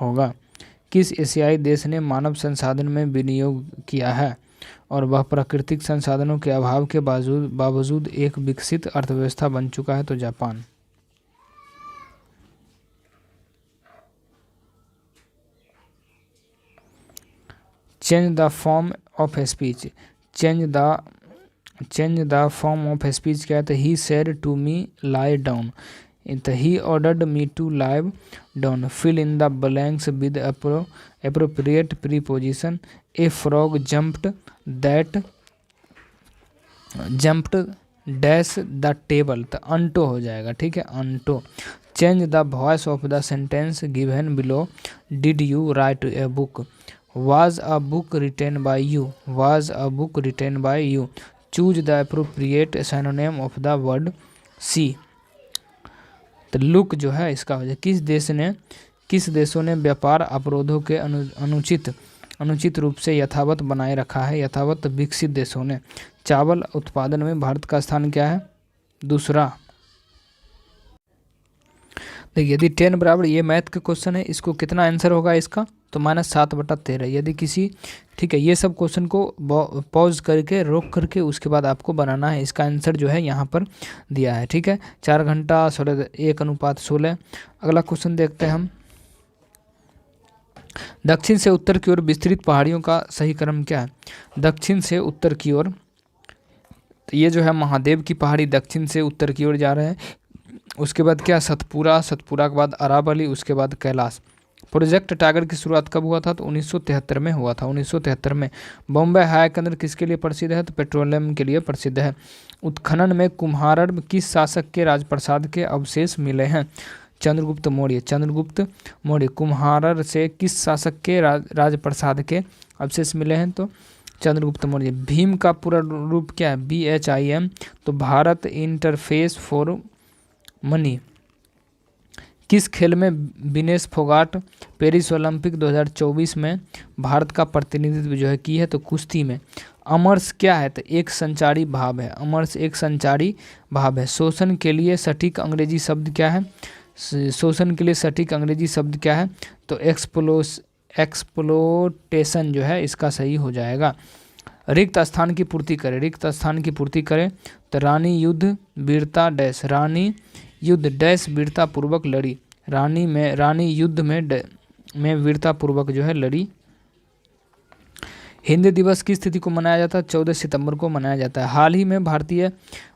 होगा। किस एशियाई देश ने मानव संसाधन में विनियोग किया है और वह प्राकृतिक संसाधनों के अभाव के बावजूद एक विकसित अर्थव्यवस्था बन चुका है? तो Japan. Change the form of speech. Change the form of speech क्या है? तो he said to me lie down. He ordered me to lie down. Fill in the blanks with appropriate preposition. A frog jumped dash the table. तो अंटो हो जाएगा, ठीक है, onto. Change the voice of the sentence given below. Did you right a book? Was a book written by you? Was a book written by you? Choose the appropriate synonym of the word see. तो लुक जो है इसका वजह। किस देशों ने व्यापार अवरोधों के अनुचित रूप से यथावत बनाए रखा है? यथावत विकसित देशों ने। चावल उत्पादन में भारत का स्थान क्या है? दूसरा। देखिए यदि 10 बराबर, ये मैथ का क्वेश्चन है, इसको कितना आंसर होगा इसका? तो -7/13। यदि किसी, ठीक है, ये सब क्वेश्चन को पॉज करके रोक करके उसके बाद आपको बनाना है। इसका आंसर जो है यहाँ पर दिया है, ठीक है। 4 घंटा 1:16। अगला क्वेश्चन देखते हैं हम। दक्षिण से उत्तर की ओर विस्तृत पहाड़ियों का सही क्रम क्या है? दक्षिण से उत्तर की ओर, तो ये जो है महादेव की पहाड़ी दक्षिण से उत्तर की ओर जा रहे हैं। उसके बाद क्या? सतपुरा के बाद अरावली, उसके बाद कैलाश। प्रोजेक्ट टाइगर की शुरुआत कब हुआ था? तो 1973 में हुआ था। 1973 में। बॉम्बे हवाई केंद्र किसके लिए प्रसिद्ध है? तो पेट्रोलियम के लिए प्रसिद्ध है। उत्खनन में कुम्हार किस शासक के राजप्रसाद के अवशेष मिले हैं? चंद्रगुप्त मौर्य। चंद्रगुप्त मौर्य। कुम्हार से किस शासक के राजप्रसाद के अवशेष मिले हैं? तो चंद्रगुप्त मौर्य। भीम का पूरा रूप क्या है? BHIM। तो भारत इंटरफेस फॉर मनी। किस खेल में विनेश फोगाट पेरिस ओलंपिक 2024 में भारत का प्रतिनिधित्व जो है की है? तो कुश्ती में। अमरस क्या है? तो एक संचारी भाव है। अमरस एक संचारी भाव है। शोषण के लिए सटीक अंग्रेजी शब्द क्या है? शोषण के लिए सटीक अंग्रेजी शब्द क्या है? तो एक्सप्लोटेशन जो है इसका सही हो जाएगा। रिक्त स्थान की पूर्ति करें। रिक्त स्थान की पूर्ति करें तो रानी युद्ध वीरता डैश। रानी युद्ध डैश वीरता पूर्वक लड़ी। रानी युद्ध में वीरता पूर्वक जो है लड़ी। हिंदी दिवस की स्थिति को मनाया जाता है? 14 सितंबर को मनाया जाता है। हाल ही में भारतीय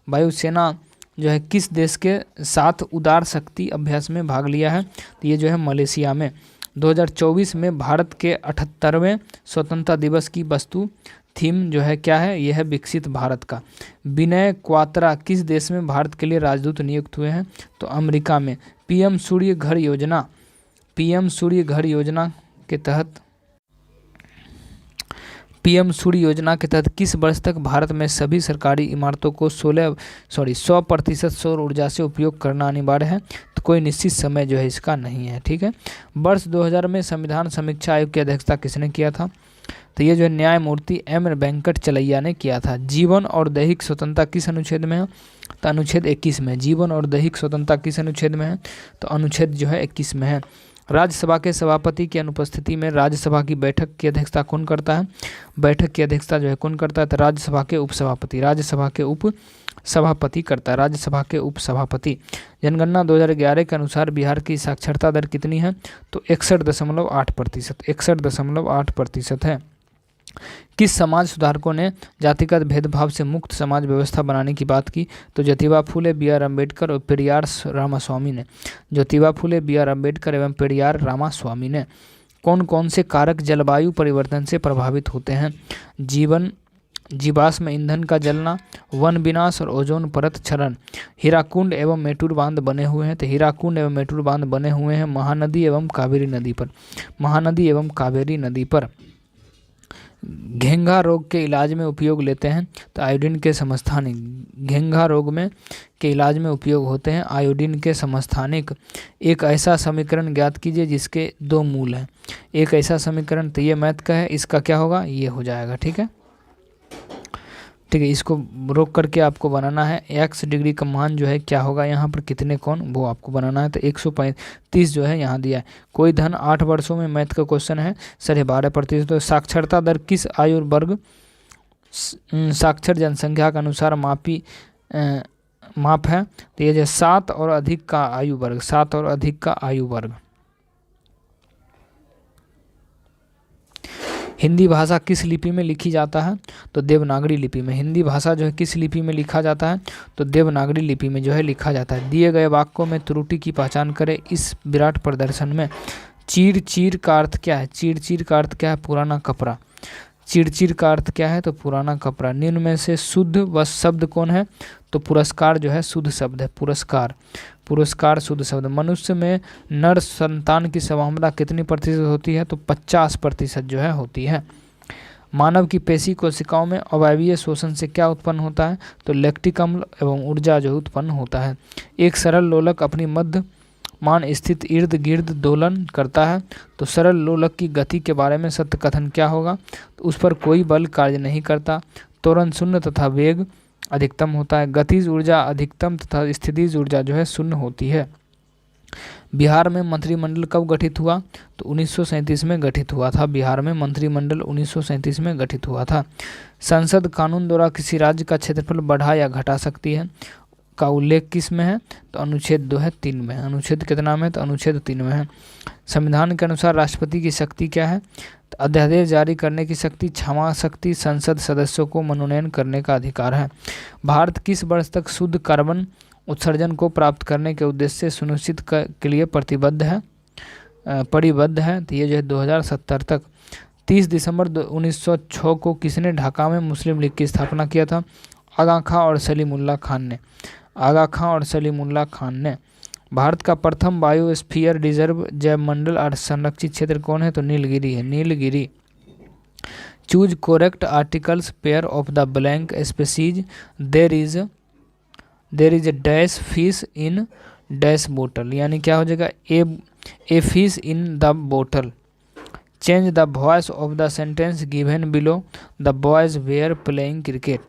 वायुसेना जो है किस देश के साथ उदार शक्ति अभ्यास में भाग लिया है? तो ये जो है मलेशिया में। 2024 में भारत के 78वें स्वतंत्रता दिवस की वस्तु थीम जो है क्या है, यह है विकसित भारत का। विनय क्वात्रा किस देश में भारत के लिए राजदूत नियुक्त हुए हैं, तो अमेरिका में। पीएम सूर्य घर योजना के तहत किस वर्ष तक भारत में सभी सरकारी इमारतों को 100% सौर ऊर्जा से उपयोग करना अनिवार्य है, तो कोई निश्चित समय जो है इसका नहीं है, ठीक है। वर्ष 2000 में संविधान समीक्षा आयोग की अध्यक्षता किसने किया था, तो ये जो है न्यायमूर्ति एम वेंकट चलैया ने किया था। जीवन और दैहिक स्वतंत्रता किस अनुच्छेद में है, तो अनुच्छेद 21 में। जीवन और दैहिक स्वतंत्रता किस अनुच्छेद में है, तो अनुच्छेद जो है 21 में है। राज्यसभा के सभापति की अनुपस्थिति में राज्यसभा की बैठक की अध्यक्षता कौन करता है, बैठक की अध्यक्षता जो है कौन करता है, तो राज्यसभा के उपसभापति करता है, राज्यसभा के उपसभापति। जनगणना 2011 के अनुसार बिहार की साक्षरता दर कितनी है, तो 61.8% है। किस समाज सुधारकों ने जातिगत भेदभाव से मुक्त समाज व्यवस्था बनाने की बात की, तो ज्योतिबा फुले, बी आर अम्बेडकर और पेरियार रामास्वामी ने। ज्योतिबा फुले, बी आर अम्बेडकर एवं पेरियार रामास्वामी ने। कौन कौन से कारक जलवायु परिवर्तन से प्रभावित होते हैं, जीवाश्म ईंधन का जलना, वन विनाश और ओजोन परत क्षरण। हीराकुंड एवं मेटूर बांध बने हुए हैं, तो हीराकुंड एवं मेटूर बांध बने हुए हैं महानदी एवं कावेरी नदी पर। घेंघा रोग के इलाज में उपयोग लेते हैं, तो आयोडीन के समस्थानिक। घेंघा रोग में के इलाज में उपयोग होते हैं आयोडीन के समस्थानिक। एक ऐसा समीकरण ज्ञात कीजिए जिसके 2 मूल हैं। एक ऐसा समीकरण, तो ये मैथ का है, इसका क्या होगा, ये हो जाएगा, ठीक है। इसको रोक करके आपको बनाना है। x डिग्री का मान जो है क्या होगा, यहाँ पर कितने कोण, वो आपको बनाना है। तो 135 जो है यहाँ दिया है। कोई धन 8 वर्षों में, मैथ का क्वेश्चन है, 12.5%। तो साक्षरता दर किस आयु वर्ग साक्षर जनसंख्या के अनुसार माप है, तो ये जो 7 और अधिक का आयु वर्ग। हिंदी भाषा किस लिपि में लिखी जाता है, तो देवनागरी लिपि में। हिंदी भाषा जो है किस लिपि में लिखा जाता है, तो देवनागरी लिपि में जो है लिखा जाता है। दिए गए वाक्यों में त्रुटि की पहचान करें। इस विराट प्रदर्शन में चीर का अर्थ क्या है, चीर का अर्थ क्या है, पुराना कपड़ा। चीर का अर्थ क्या है, तो पुराना कपड़ा। निम्न में से शुद्ध व शब्द कौन है, तो पुरस्कार जो है शुद्ध शब्द है, पुरस्कार शुद्ध शब्द। मनुष्य में नर संतान की संभावना कितनी प्रतिशत होती है, तो 50% जो है होती है। मानव की पेशी कोशिकाओं में अवायवीय शोषण से क्या उत्पन्न होता है, तो लैक्टिक अम्ल एवं ऊर्जा जो उत्पन्न होता है। एक सरल लोलक अपनी मध्य मान स्थित इर्द गिर्द दोलन करता है, तो सरल लोलक की गति के बारे में सत्य कथन क्या होगा, तो उस पर कोई बल कार्य नहीं करता। त्वरण शून्य तथा वेग अधिकतम होता है। गतिज ऊर्जा अधिकतम तथा स्थितिज ऊर्जा जो है शून्य होती है। बिहार में मंत्रिमंडल कब गठित हुआ, तो 1937 में गठित हुआ था। बिहार में मंत्रिमंडल 1937 में गठित हुआ था। संसद कानून द्वारा किसी राज्य का क्षेत्रफल बढ़ा या घटा सकती है का उल्लेख किस में है, तो अनुच्छेद 3 में। अनुच्छेद कितना में, तो अनुच्छेद 3 में है। संविधान के अनुसार राष्ट्रपति की शक्ति क्या है, तो अध्यादेश जारी करने की शक्ति, क्षमा शक्ति, संसद सदस्यों को मनोनयन करने का अधिकार है। भारत किस वर्ष तक शुद्ध कार्बन उत्सर्जन को प्राप्त करने के उद्देश्य से सुनिश्चित के लिए परिबद्ध है, तो ये जो है 2070 तक। 30 दिसंबर 1906 को किसने ढाका में मुस्लिम लीग की स्थापना किया था, आगा खां और सलीमुल्लाह खान ने। भारत का प्रथम बायोस्फीयर रिजर्व जैवमंडल और संरक्षित क्षेत्र कौन है, तो नीलगिरी है, Nilgiri. Choose correct articles pair of the blank species there is a dash fish in dash बोतल, यानी क्या हो जाएगा, ए फिश इन द बोतल। Change the voice of the sentence given below, the boys were playing cricket,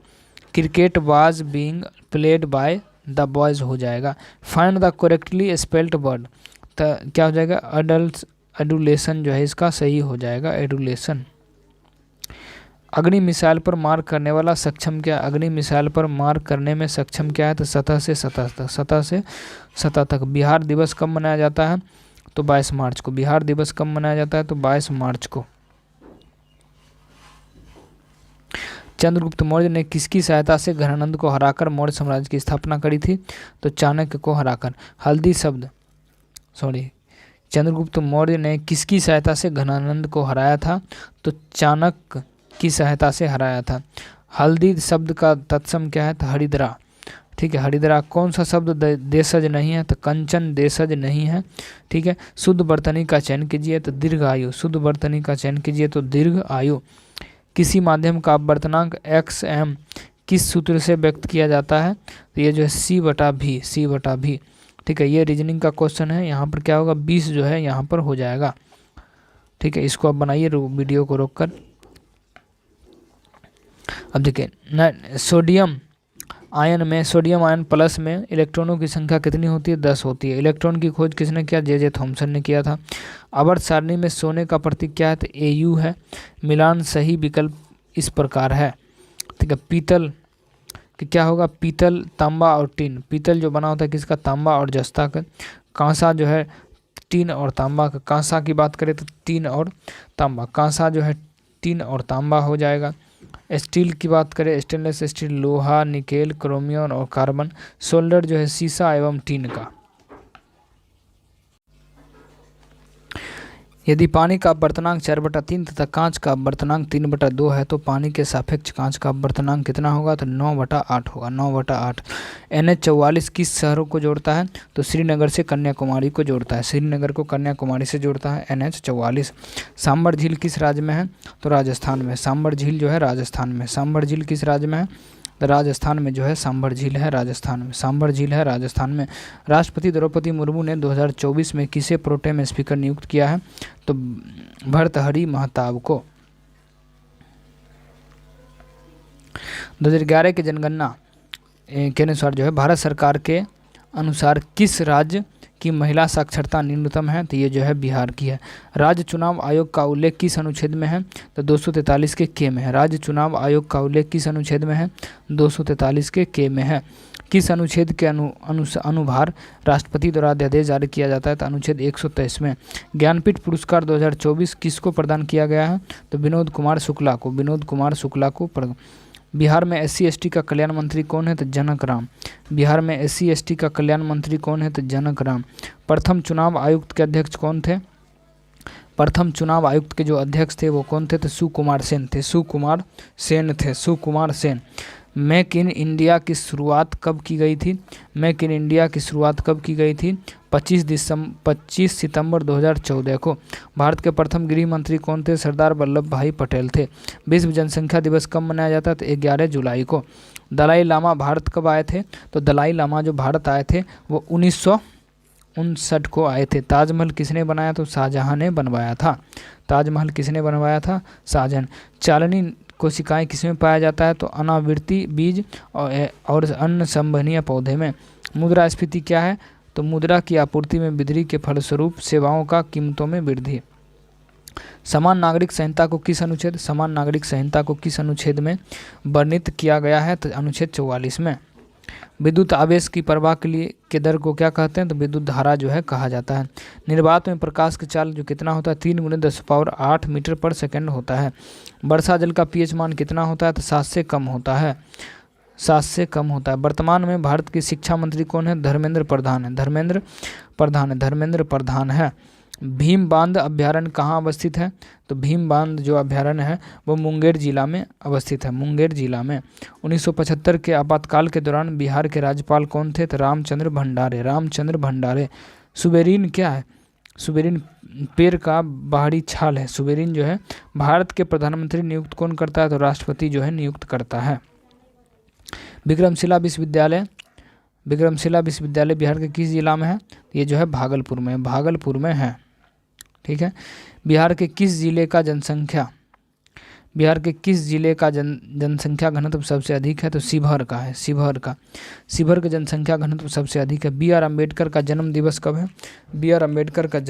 cricket was being played by the boys हो जाएगा। Find the correctly spelled word, तो क्या हो जाएगा, एडुलेशन जो है इसका सही हो जाएगा, एडुलेशन। अग्नि मिसाइल पर मार करने वाला सक्षम क्या, अग्नि मिसाइल पर मार करने में सक्षम क्या है, तो सतह से सतह तक। बिहार दिवस कब मनाया जाता है, तो 22 मार्च को। बिहार दिवस कब मनाया जाता है, तो 22 मार्च को। चंद्रगुप्त मौर्य ने किसकी सहायता से घनानंद को हराकर मौर्य साम्राज्य की स्थापना करी थी, तो चाणक्य को हराकर। चंद्रगुप्त मौर्य ने किसकी सहायता से घनानंद को हराया था? तो चाणक्य की सहायता से हराया था। हल्दी शब्द का तत्सम क्या है? तो हरिद्रा। ठीक है, हरिद्रा। कौन सा शब्द देशज नहीं है? तो कंचन देशज नहीं है। ठीक है, शुद्ध वर्तनी का चयन कीजिए तो दीर्घ आयु। शुद्ध वर्तनी का चयन कीजिए तो दीर्घ आयु। किसी माध्यम का अपवर्तनांक xm किस सूत्र से व्यक्त किया जाता है? तो ये जो है c/v, c/v। ठीक है, ये रीजनिंग का क्वेश्चन है। यहाँ पर क्या होगा? 20 जो है यहाँ पर हो जाएगा। ठीक है, इसको आप बनाइए वीडियो को रोककर। अब देखिए, सोडियम आयन प्लस में इलेक्ट्रॉनों की संख्या कितनी होती है? 10 होती है। इलेक्ट्रॉन की खोज किसने किया? जे थॉमसन ने किया था। आवर्त सारणी में सोने का प्रतीक क्या है? तो Au है। मिलान सही विकल्प इस प्रकार है। ठीक है, पीतल कि क्या होगा? पीतल, तांबा और टीन। पीतल जो बना होता है किसका? तांबा और जस्ता का। कांसा जो है टीन और तांबा का। कांसा की बात करें तो टीन और तांबा। कांसा जो है टीन और तांबा हो जाएगा। स्टील की बात करें, स्टेनलेस स्टील, लोहा, निकेल, क्रोमियम और कार्बन। सोल्डर जो है सीसा एवं टीन का। यदि पानी का अपवर्तनांक 4/3 तथा कांच का अपवर्तनांक 3/2 है तो पानी के सापेक्ष कांच का अपवर्तनांक कितना होगा? तो 9/8 होगा, 9/8। NH44 किस शहरों को जोड़ता है? तो श्रीनगर से कन्याकुमारी को जोड़ता है। श्रीनगर को कन्याकुमारी से जोड़ता है NH44। सांबर झील किस राज्य में है? तो राजस्थान में। सांबर झील जो है राजस्थान में। सांबर झील किस राज्य में है? राजस्थान में जो है सांबर झील है राजस्थान में। सांबर झील है राजस्थान में। राष्ट्रपति द्रौपदी मुर्मू ने 2024 में किसे प्रोटेम स्पीकर नियुक्त किया है? तो भर्तृहरि महताब को। 2011 की जनगणना के अनुसार जो है भारत सरकार के अनुसार किस राज्य की महिला साक्षरता न्यूनतम है? तो ये जो है बिहार की है। राज्य चुनाव आयोग का उल्लेख किस अनुच्छेद में है? तो 243 के के में है। राज्य चुनाव आयोग का उल्लेख किस अनुच्छेद में है? 243 के के में है। किस अनुच्छेद के अनुभार राष्ट्रपति द्वारा अध्यादेश जारी किया जाता है? तो अनुच्छेद 123 में। ज्ञानपीठ पुरस्कार 2024 किसको प्रदान किया गया है? तो विनोद कुमार शुक्ला को। विनोद कुमार शुक्ला को। बिहार में SC/ST का कल्याण मंत्री कौन है? तो जनक राम। बिहार में SC/ST का कल्याण मंत्री कौन है? तो जनक राम। प्रथम चुनाव आयुक्त के अध्यक्ष कौन थे? प्रथम चुनाव आयुक्त के जो अध्यक्ष थे वो कौन थे? तो सुकुमार सेन थे। सुकुमार सेन थे। Sukumar Sen. Make in India की शुरुआत कब की गई थी? मेक इन इंडिया की शुरुआत कब की गई थी? 25 सितंबर 2014 को। भारत के प्रथम गृह मंत्री कौन थे? सरदार वल्लभ भाई पटेल थे। विश्व जनसंख्या दिवस कब मनाया जाता है? तो 11 जुलाई को। दलाई लामा भारत कब आए थे? तो दलाई लामा जो भारत आए थे वो 1959 को आए थे। ताजमहल किसने बनाया? तो शाहजहां ने बनवाया था। ताजमहल किसने बनवाया था? शाहजहां। चालनी कोशिकाएं किसमें पाया जाता है? तो अनावृति बीज और अन्य संवहनीय पौधे में। मुद्रास्फीति क्या है? तो मुद्रा की आपूर्ति में वृद्धि के फलस्वरूप सेवाओं का कीमतों में वृद्धि। समान नागरिक संहिता को किस अनुच्छेद? समान नागरिक संहिता को किस अनुच्छेद में वर्णित किया गया है? तो अनुच्छेद 44 में। विद्युत आवेश की प्रवाह के दर को क्या कहते हैं? तो विद्युत धारा जो है कहा जाता है। निर्वात में प्रकाश का चाल जो कितना होता है? 3 × 10⁸ मीटर पर सेकंड होता है। वर्षा जल का pH मान कितना होता है? तो 7 से कम होता है। 7 से कम होता है। वर्तमान में भारत के शिक्षा मंत्री कौन है? धर्मेंद्र प्रधान है। धर्मेंद्र प्रधान है। भीम बांध अभ्यारण्य कहाँ अवस्थित है? तो भीम बांध जो अभ्यारण्य है वो मुंगेर जिला में अवस्थित है। मुंगेर जिला में। 1975 के आपातकाल के दौरान बिहार के राज्यपाल कौन थे? तो रामचंद्र भंडारे। रामचंद्र भंडारे। सुबेरीन क्या है? सुबेरीन पेड़ का बाहरी छाल है। सुबेरीन जो है भारत के प्रधानमंत्री नियुक्त कौन करता है? तो राष्ट्रपति जो है नियुक्त करता है। विक्रमशिला विश्वविद्यालय बिहार के किस जिला में है? ये जो है भागलपुर में। भागलपुर में है। ठीक है। बिहार के किस जिले का जनसंख्या जनसंख्या घनत्व सबसे अधिक है? तो शिवहर का है। शिवहर का जनसंख्या घनत्व सबसे अधिक है। B.R. अम्बेडकर का जन्म दिवस कब है? B.R. अम्बेडकर का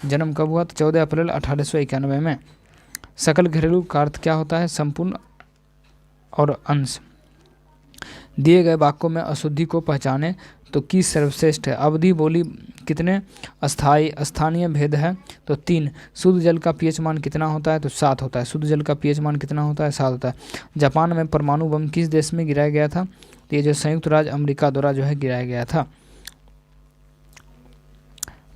जन्म कब हुआ? तो 14 अप्रैल 1891 में। सकल घरेलू का अर्थ क्या होता है? संपूर्ण और अंश। दिए गए वाक्यों में अशुद्धि को पहचाने तो की सर्वश्रेष्ठ है? अवधि बोली कितने स्थानीय भेद है? तो 3। शुद्ध जल का pH मान कितना होता है? तो 7 होता है। शुद्ध जल का pH मान कितना होता है? 7 होता है। जापान में परमाणु बम किस देश में गिराया गया था? तो ये जो संयुक्त राज्य अमेरिका द्वारा जो है गिराया गया था।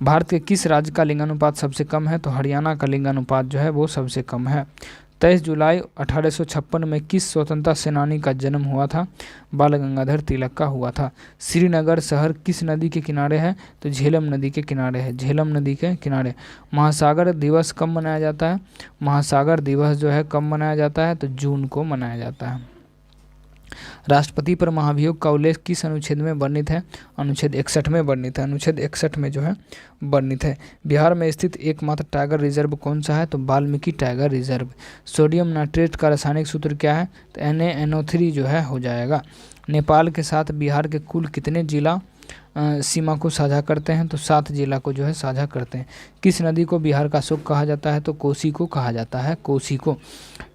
भारत के किस राज्य का लिंगानुपात सबसे कम है? तो हरियाणा का लिंगानुपात जो है वो सबसे कम है। 23 जुलाई 1856 में किस स्वतंत्रता सेनानी का जन्म हुआ था? बाल गंगाधर तिलक का हुआ था। श्रीनगर शहर किस नदी के किनारे है? तो झेलम नदी के किनारे है, झेलम नदी के किनारे। महासागर दिवस कब मनाया जाता है? महासागर दिवस जो है कब मनाया जाता है? तो जून को मनाया जाता है। राष्ट्रपति पर महाभियोग का उल्लेख किस अनुच्छेद में वर्णित है? अनुच्छेद 61 में वर्णित है, अनुच्छेद 61 में जो है वर्णित है। बिहार में स्थित एकमात्र टाइगर रिजर्व कौन सा है? तो Valmiki tiger reserve. Sodium nitrate का रासायनिक सूत्र क्या है? तो NaNO3 जो है हो जाएगा। नेपाल के साथ बिहार के कुल कितने जिला सीमा को साझा करते हैं? तो 7 जिला को जो है साझा करते हैं। किस नदी को बिहार का शोक कहा जाता है? तो कोसी को कहा जाता है, कोसी को।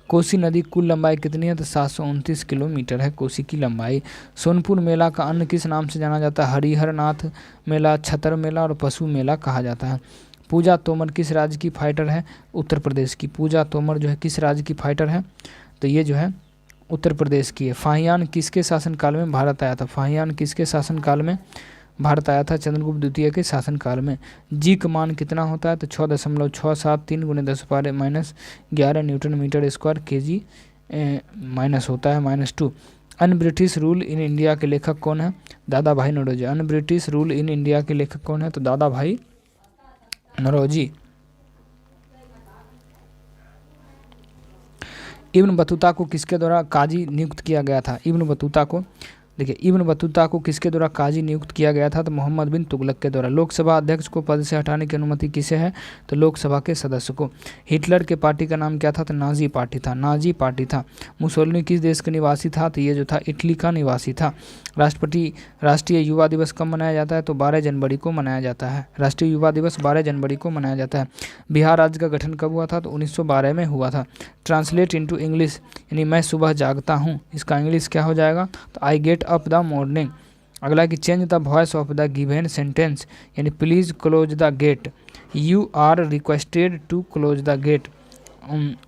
कोसी नदी कुल लंबाई कितनी है? तो 729 किलोमीटर है कोसी की लंबाई। सोनपुर मेला का अन्य किस नाम से जाना जाता है? हरिहर नाथ मेला, छतर मेला और पशु मेला कहा जाता है। पूजा तोमर किस राज्य की फाइटर है? उत्तर प्रदेश की। पूजा तोमर जो है किस राज्य की फाइटर है? तो ये जो है उत्तर प्रदेश की है। फाहियान किसके शासनकाल में भारत आया था? फाहियान किसके शासनकाल में भारत आया था? चंद्रगुप्त द्वितीय के शासनकाल में। जी का मान कितना होता है? तो 6.673 × 10⁻⁻11 newton metre square KG minus होता है -2। Un British rule in India के लेखक कौन है? Dadabhai Naoroji. Un British rule in India के लेखक कौन है? तो दादा भाई नौरोजी। इब्न बतूता को किसके द्वारा काजी नियुक्त किया गया था? इब्न बतूता को, देखिए, इब्न बतूता को किसके द्वारा काजी नियुक्त किया गया था? तो मोहम्मद बिन तुगलक के द्वारा। लोकसभा अध्यक्ष को पद से हटाने की अनुमति किसे है? तो लोकसभा के सदस्य को। हिटलर के पार्टी का नाम क्या था? तो नाजी पार्टी था, नाजी पार्टी था। मुसोलिनी किस देश का निवासी था? तो ये जो था इटली का निवासी था। राष्ट्रीय युवा दिवस कब मनाया जाता है? तो 12 जनवरी को मनाया जाता है। राष्ट्रीय युवा दिवस 12 जनवरी को मनाया जाता है। बिहार राज्य का गठन कब हुआ था? तो 1912 में हुआ था। ट्रांसलेट इनटू इंग्लिश, यानी मैं सुबह जागता हूँ, इसका इंग्लिश क्या हो जाएगा? तो I get up the morning. अगला कि change the voice of the given sentence, यानी please close the gate, you are requested to close the gate.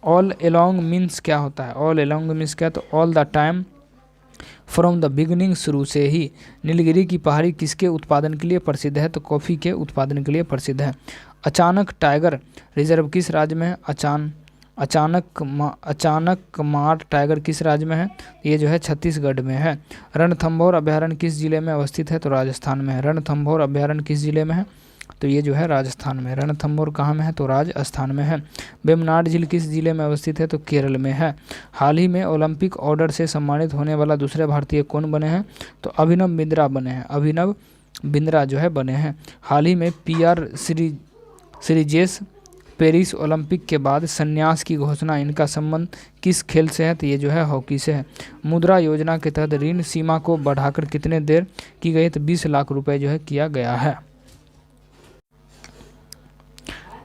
All along means क्या होता है? ऑल एलोंग मीन्स क्या? तो all the time, from the beginning, शुरू से ही। नीलगिरी की पहाड़ी किसके उत्पादन के लिए प्रसिद्ध है? तो कॉफ़ी के उत्पादन के लिए प्रसिद्ध है। अचानक टाइगर रिजर्व किस राज्य में है? अचानक मार टाइगर किस राज्य में है? ये जो है छत्तीसगढ़ में है। रणथंभौर अभयारण्य किस जिले में अवस्थित है? तो राजस्थान में है। रणथंभौर अभयारण्य किस जिले में है? तो ये जो है राजस्थान में। रणथंभौर कहाँ में है? तो राजस्थान में है। वेम्बनाड झील किस जिले में अवस्थित है? तो केरल में है। हाल ही में ओलंपिक ऑर्डर से सम्मानित होने वाला दूसरे भारतीय कौन बने हैं? तो अभिनव बिंद्रा बने हैं, अभिनव बिंद्रा जो है बने हैं। हाल ही में PR सीरीजेस पेरिस ओलंपिक के बाद संन्यास की घोषणा, इनका संबंध किस खेल से है? तो ये जो है हॉकी से है। मुद्रा योजना के तहत ऋण सीमा को बढ़ाकर कितने देर की गई? तो 20 लाख रुपए जो है किया गया है।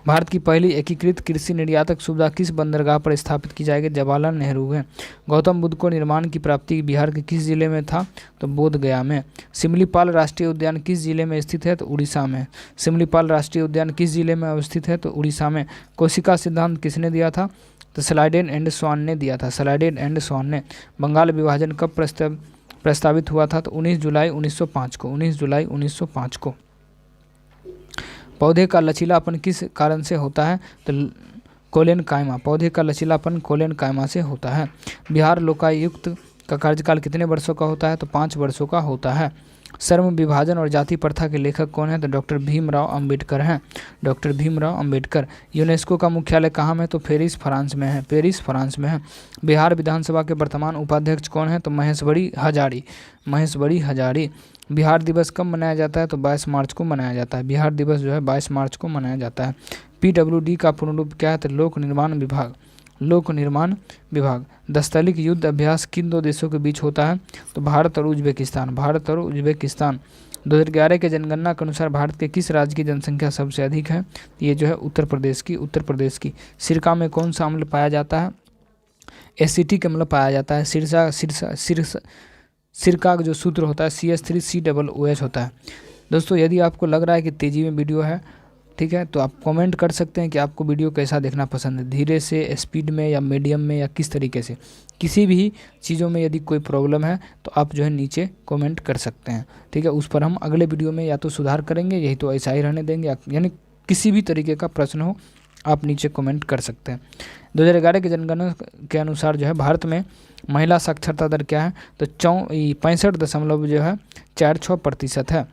भारत की पहली एकीकृत कृषि निर्यातक सुविधा किस बंदरगाह पर स्थापित की जाएगी? जवाहरलाल नेहरू है। गौतम बुद्ध को निर्माण की प्राप्ति बिहार के किस जिले में था? तो बोधगया में। सिमलीपाल राष्ट्रीय उद्यान किस जिले में स्थित है? तो उड़ीसा में। सिमलीपाल राष्ट्रीय उद्यान किस जिले में अवस्थित है? तो उड़ीसा में। कोशिका सिद्धांत किसने दिया था? तो स्लाइडेन एंड स्वान ने दिया था, स्लाइडेन एंड स्वान ने। बंगाल विभाजन कब प्रस्तावित हुआ था? तो 19 जुलाई 1905 को, 19 जुलाई 1905 को। पौधे का लचीलापन किस कारण से होता है? तो कोलेन कायमा। पौधे का लचीलापन कोलेन कायमा से होता है। बिहार लोकायुक्त का कार्यकाल कितने वर्षों का होता है? तो 5 वर्षों का होता है। श्रम विभाजन और जाति प्रथा के लेखक कौन है? तो डॉक्टर भीमराव अंबेडकर हैं, डॉक्टर भीमराव अंबेडकर। यूनेस्को का मुख्यालय कहाँ में? तो पेरिस फ्रांस में है, पेरिस फ्रांस में है। बिहार विधानसभा के वर्तमान उपाध्यक्ष कौन है? तो महेश्वरी हजारी, महेश्वरी हजारी। बिहार दिवस कब मनाया जाता है? तो 22 मार्च को मनाया जाता है। बिहार दिवस जो है 22 मार्च को मनाया जाता है। PWD का पूर्ण रूप क्या है? तो लोक निर्माण विभाग, लोक निर्माण विभाग। दस्तलिक युद्ध अभ्यास किन 2 देशों के बीच होता है? तो भारत और उज्बेकिस्तान, भारत और उज्बेकिस्तान। 2011 के जनगणना के अनुसार भारत के किस राज्य की जनसंख्या सबसे अधिक है? ये जो है उत्तर प्रदेश की, उत्तर प्रदेश की। सिरका में कौन सा अम्ल पाया जाता है? एसिटिक अम्ल पाया जाता है। सिरका का जो सूत्र होता है CH3COOH होता है। दोस्तों, यदि आपको लग रहा है कि तेज़ी में वीडियो है ठीक है, तो आप कमेंट कर सकते हैं कि आपको वीडियो कैसा देखना पसंद है, धीरे से, स्पीड में या मीडियम में या किस तरीके से। किसी भी चीज़ों में यदि कोई प्रॉब्लम है तो आप जो है नीचे कमेंट कर सकते हैं, ठीक है। उस पर हम अगले वीडियो में या तो सुधार करेंगे, यही तो ऐसा ही रहने देंगे, यानी किसी भी तरीके का प्रश्न हो आप नीचे कमेंट कर सकते हैं। 2011 की जनगणना के अनुसार जो है भारत में महिला साक्षरता दर क्या है, तो 65.46% है।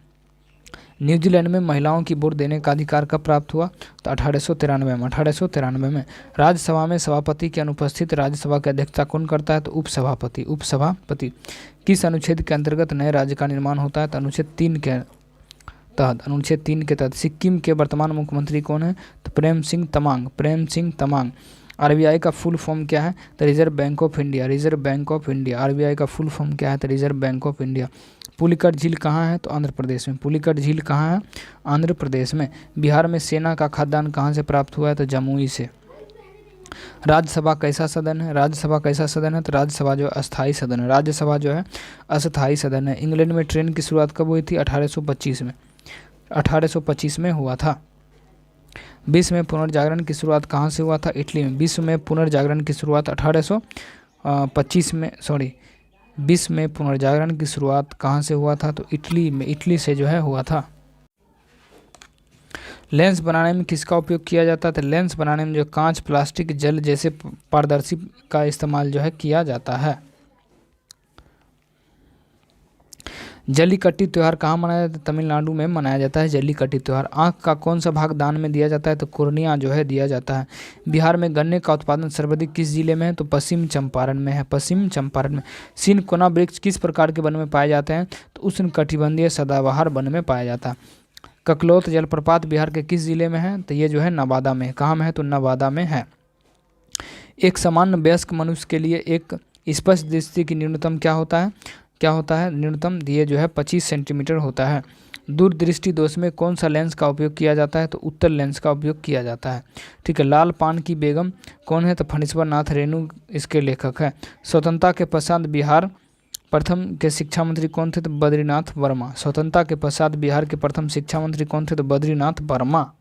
न्यूजीलैंड में महिलाओं की वोट देने का अधिकार कब प्राप्त हुआ, तो 1893 में। राज्यसभा में सभापति की अनुपस्थित राज्यसभा की अध्यक्षता कौन करता है, तो उपसभापति। किस अनुच्छेद के अंतर्गत नए राज्य का निर्माण होता है, तो अनुच्छेद 3 के तहत। सिक्किम के वर्तमान मुख्यमंत्री कौन है, तो प्रेम सिंह तमांग। आरबीआई का फुल फॉर्म क्या है, तो reserve bank of India. RBI का फुल फॉर्म क्या है, तो reserve bank of India. Pulicat झील कहाँ है, तो आंध्र प्रदेश में। पुलिकट झील कहाँ है, आंध्र प्रदेश में। बिहार में सेना का खाद्यान्न कहाँ से प्राप्त हुआ है, तो जमुई से। राज्यसभा कैसा सदन है, तो राज्यसभा जो अस्थाई सदन है। राज्यसभा जो है अस्थाई सदन है। इंग्लैंड में ट्रेन की शुरुआत कब हुई थी, 1825 में हुआ था। विश्व में पुनर्जागरण की शुरुआत कहाँ से हुआ था, इटली में। विश्व में पुनर्जागरण की शुरुआत 1825 में, विश्व में पुनर्जागरण की शुरुआत कहाँ से हुआ था, तो इटली से जो है हुआ था। लेंस बनाने में किसका उपयोग किया जाता है, तो लेंस बनाने में जो कांच, प्लास्टिक, जल जैसे पारदर्शी का इस्तेमाल जो है किया जाता है। जल्लीकट्टी त्यौहार कहाँ मनाया जाता है, तमिलनाडु में मनाया जाता है जल्लीकट्टी त्यौहार। आँख का कौन सा भाग दान में दिया जाता है, तो कोर्निया जो है दिया जाता है। बिहार में गन्ने का उत्पादन सर्वाधिक किस जिले में है, तो पश्चिम चंपारण में है। सिनकोना वृक्ष किस प्रकार के वन में पाए जाते हैं, तो उष्णकटिबंधीय सदाबहार वन में पाया जाता है। ककलोत जलप्रपात बिहार के किस जिले में है, तो ये जो है नवादा में। कहाँ में है, तो नवादा में है। एक सामान्य वयस्क मनुष्य के लिए एक स्पष्ट दृष्टि की न्यूनतम क्या होता है, न्यूनतम ये जो है 25 सेंटीमीटर होता है। दूरदृष्टि दोष में कौन सा लेंस का उपयोग किया जाता है, तो उत्तर लेंस का उपयोग किया जाता है, ठीक है। लाल पान की बेगम कौन है, तो फणीश्वर नाथ रेणु इसके लेखक है। स्वतंत्रता के पश्चात बिहार प्रथम के शिक्षा मंत्री कौन थे, तो बद्रीनाथ वर्मा। स्वतंत्रता के पश्चात बिहार के प्रथम शिक्षा मंत्री कौन थे, तो बद्रीनाथ वर्मा।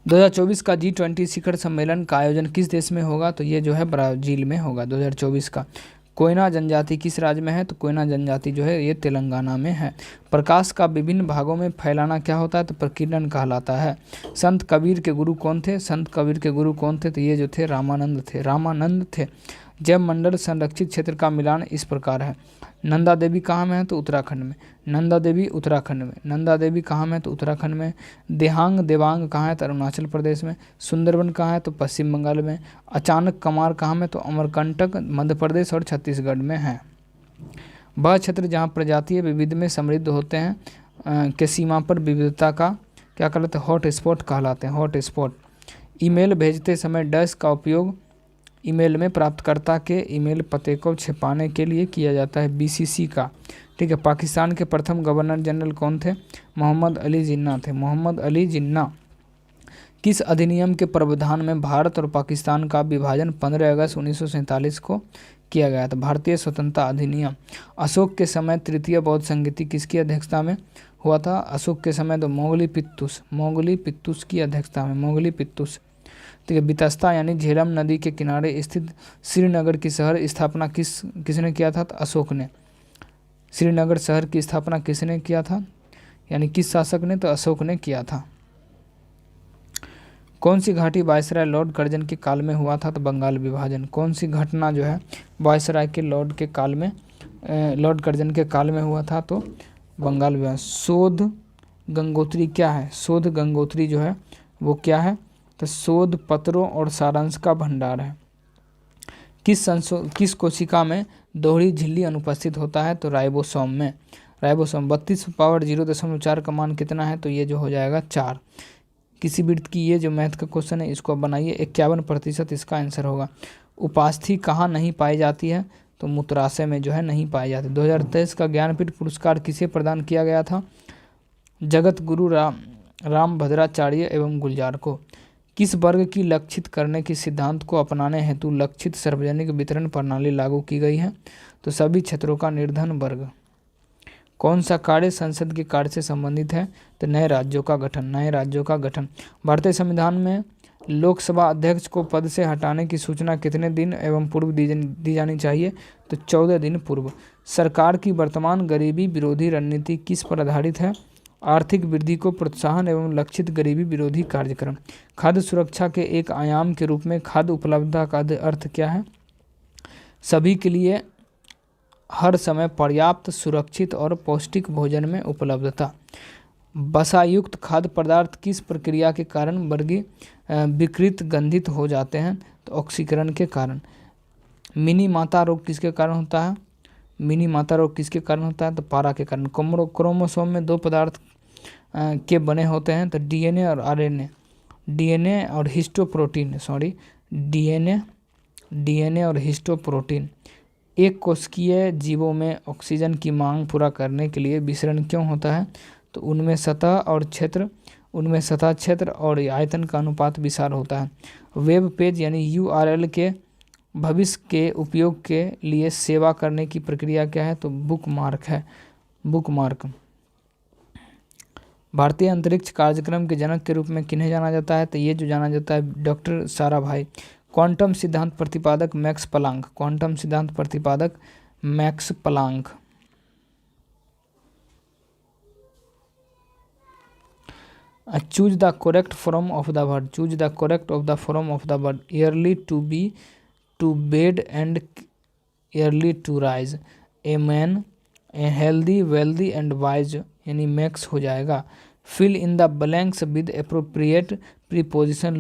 2024 का G20 शिखर सम्मेलन का आयोजन किस देश में होगा, तो ये जो है ब्राज़ील में होगा 2024 का। कोयना जनजाति किस राज्य में है, तो कोयना जनजाति जो है ये तेलंगाना में है। प्रकाश का विभिन्न भागों में फैलाना क्या होता है, तो प्रकीर्णन कहलाता है। संत कबीर के गुरु कौन थे, तो ये जो थे रामानंद थे। जैव मंडल संरक्षित क्षेत्र का मिलान इस प्रकार है। नंदा देवी कहाँ में है, तो उत्तराखंड में। नंदा देवी कहाँ में है, तो उत्तराखंड में। देवांग कहाँ है, तो अरुणाचल प्रदेश में। सुंदरबन कहाँ है, तो पश्चिम बंगाल में। अचानक कमार कहाँ में, तो अमरकंटक मध्य प्रदेश और छत्तीसगढ़ में है। वह क्षेत्र जहाँ प्रजातीय विविध में समृद्ध होते हैं के सीमा पर विविधता का क्या कहलाते हैं, हॉट स्पॉट कहलाते हैं, हॉट स्पॉट। ईमेल भेजते समय डैश का उपयोग ईमेल में प्राप्तकर्ता के ईमेल पते को छिपाने के लिए किया जाता है, BCC का, ठीक है। पाकिस्तान के प्रथम गवर्नर जनरल कौन थे, मोहम्मद अली जिन्ना। किस अधिनियम के प्रावधान में भारत और पाकिस्तान का विभाजन 15 अगस्त 1947 को किया गया था, भारतीय स्वतंत्रता अधिनियम। अशोक के समय तृतीय बौद्ध संगीति किसकी अध्यक्षता में हुआ था, अशोक के समय तो मोगली पित्तूस की अध्यक्षता में, ठीक है। बितस्ता यानी झेलम नदी के किनारे स्थित श्रीनगर की शहर स्थापना किसने किया था, तो अशोक ने। श्रीनगर शहर की स्थापना किसने किया था, यानी किस शासक ने, तो अशोक ने किया था। कौन सी घाटी वायसराय लॉर्ड कर्जन के काल में हुआ था, तो बंगाल विभाजन। कौन सी घटना जो है वायसराय के लॉर्ड कर्जन के काल में हुआ था, तो बंगाल विभाजन। शोध गंगोत्री क्या है, शोध गंगोत्री जो है वो क्या है, तो शोध पत्रों और सारांश का भंडार है। किस कोशिका में दोहरी झिल्ली अनुपस्थित होता है, तो राइबोसोम में। 32⁴ का मान कितना है, तो ये जो हो जाएगा 4। किसी वृत्त की ये जो मैथ का क्वेश्चन है इसको बनाइए, 51% इसका आंसर होगा। उपास्थि कहाँ नहीं पाई जाती है, तो मूत्राशय में जो है नहीं पाई जाती। 2023 का ज्ञानपीठ पुरस्कार किसे प्रदान किया गया था, जगत गुरु रामभद्राचार्य एवं गुलजार को। किस वर्ग की लक्षित करने के सिद्धांत को अपनाने हेतु लक्षित सार्वजनिक वितरण प्रणाली लागू की गई है, तो सभी क्षेत्रों का निर्धन वर्ग। कौन सा कार्य संसद के कार्य से संबंधित है? तो नए राज्यों का गठन, नए राज्यों का गठन। भारतीय संविधान में लोकसभा अध्यक्ष को पद से हटाने की सूचना कितने दिन एवं पूर्व दी जानी चाहिए? तो 14 दिन पूर्व। सरकार की वर्तमान गरीबी विरोधी रणनीति किस पर आधारित है? आर्थिक वृद्धि को प्रोत्साहन एवं लक्षित गरीबी विरोधी कार्यक्रम। खाद्य सुरक्षा के एक आयाम के रूप में खाद्य उपलब्धता का अर्थ क्या है? सभी के लिए हर समय पर्याप्त, सुरक्षित और पौष्टिक भोजन में उपलब्धता। वसायुक्त खाद्य पदार्थ किस प्रक्रिया के कारण विकृत गंधित हो जाते हैं? तो ऑक्सीकरण के कारण। मिनी माता रोग किसके कारण होता है? मिनी माता रोग किसके कारण होता है? तो पारा के कारण। क्रोमोसोम में 2 पदार्थ के बने होते हैं, तो डीएनए और आरएनए, डीएनए और हिस्टोप्रोटीन, डीएनए और हिस्टोप्रोटीन। एक कोशिकीय जीवों में ऑक्सीजन की मांग पूरा करने के लिए विसरण क्यों होता है? तो उनमें सतह क्षेत्र और आयतन का अनुपात विशाल होता है। वेब पेज यानी यूआरएल के भविष्य के उपयोग के लिए सेवा करने की प्रक्रिया क्या है? तो बुकमार्क है, बुकमार्क। भारतीय अंतरिक्ष कार्यक्रम के जनक के रूप में किन्हें जाना जाता है? तो ये जो जाना जाता है डॉक्टर साराभाई। क्वांटम सिद्धांत प्रतिपादक मैक्स प्लांक, क्वांटम सिद्धांत प्रतिपादक Max Planck. Choose the correct form of the word, choose the correct of the form of the word. Early to be, to bed and early to rise. A man, a healthy, wealthy and wise यानी मैक्स हो जाएगा। Fill in the blanks with appropriate preposition.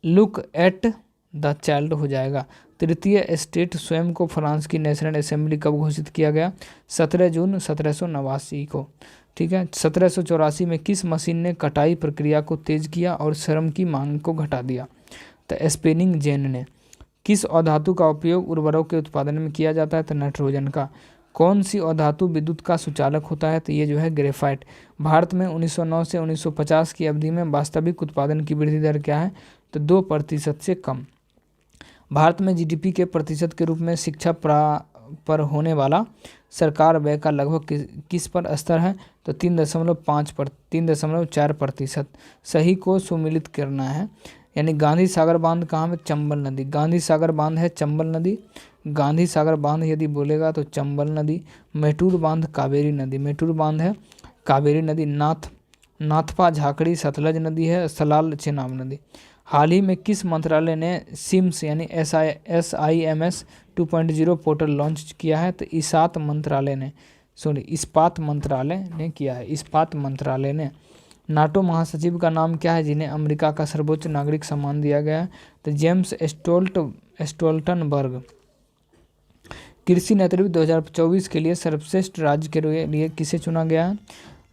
Look at the child हो जाएगा। तृतीय स्टेट स्वयं को फ्रांस की नेशनल असेंबली कब घोषित किया गया? 17 जून 1789 को। ठीक है। 1784 में किस मशीन ने कटाई प्रक्रिया को तेज किया और श्रम की मांग को घटा दिया? तो स्पेनिंग जेन ने। किस अधातु का उपयोग उर्वरक के उत्पादन में किया जाता है? तो नाइट्रोजन का। कौन सी अधातु विद्युत का सुचालक होता है? तो ये जो है ग्रेफाइट। भारत में 1909 से 1950 की अवधि में वास्तविक उत्पादन की वृद्धि दर क्या है? तो 2% से कम। भारत में जीडीपी के प्रतिशत के रूप में शिक्षा पर होने वाला सरकार व्यय का लगभग किस पर स्तर है? तो 3.4%। सही को सुमिलित करना है। यानी गांधी सागर बांध कहाँ में? चंबल नदी। गांधी सागर बांध है चंबल नदी। गांधी सागर बांध यदि बोलेगा तो चंबल नदी। मेटूर बांध कावेरी नदी, मेटूर बांध है कावेरी नदी। नाथपा झाकड़ी सतलज नदी है, सलाल चेनाब नदी। हाल ही में किस मंत्रालय ने सिम्स यानी SIMS 2.0 पोर्टल लॉन्च किया है? तो इस्पात मंत्रालय ने किया है, इस्पात मंत्रालय ने। नाटो महासचिव का नाम क्या है जिन्हें अमेरिका का सर्वोच्च नागरिक सम्मान दिया गया है? तो जेम्स स्टोल्टनबर्ग। कृषि नेतृत्व 2024 के लिए सर्वश्रेष्ठ राज्य के लिए किसे चुना गया है?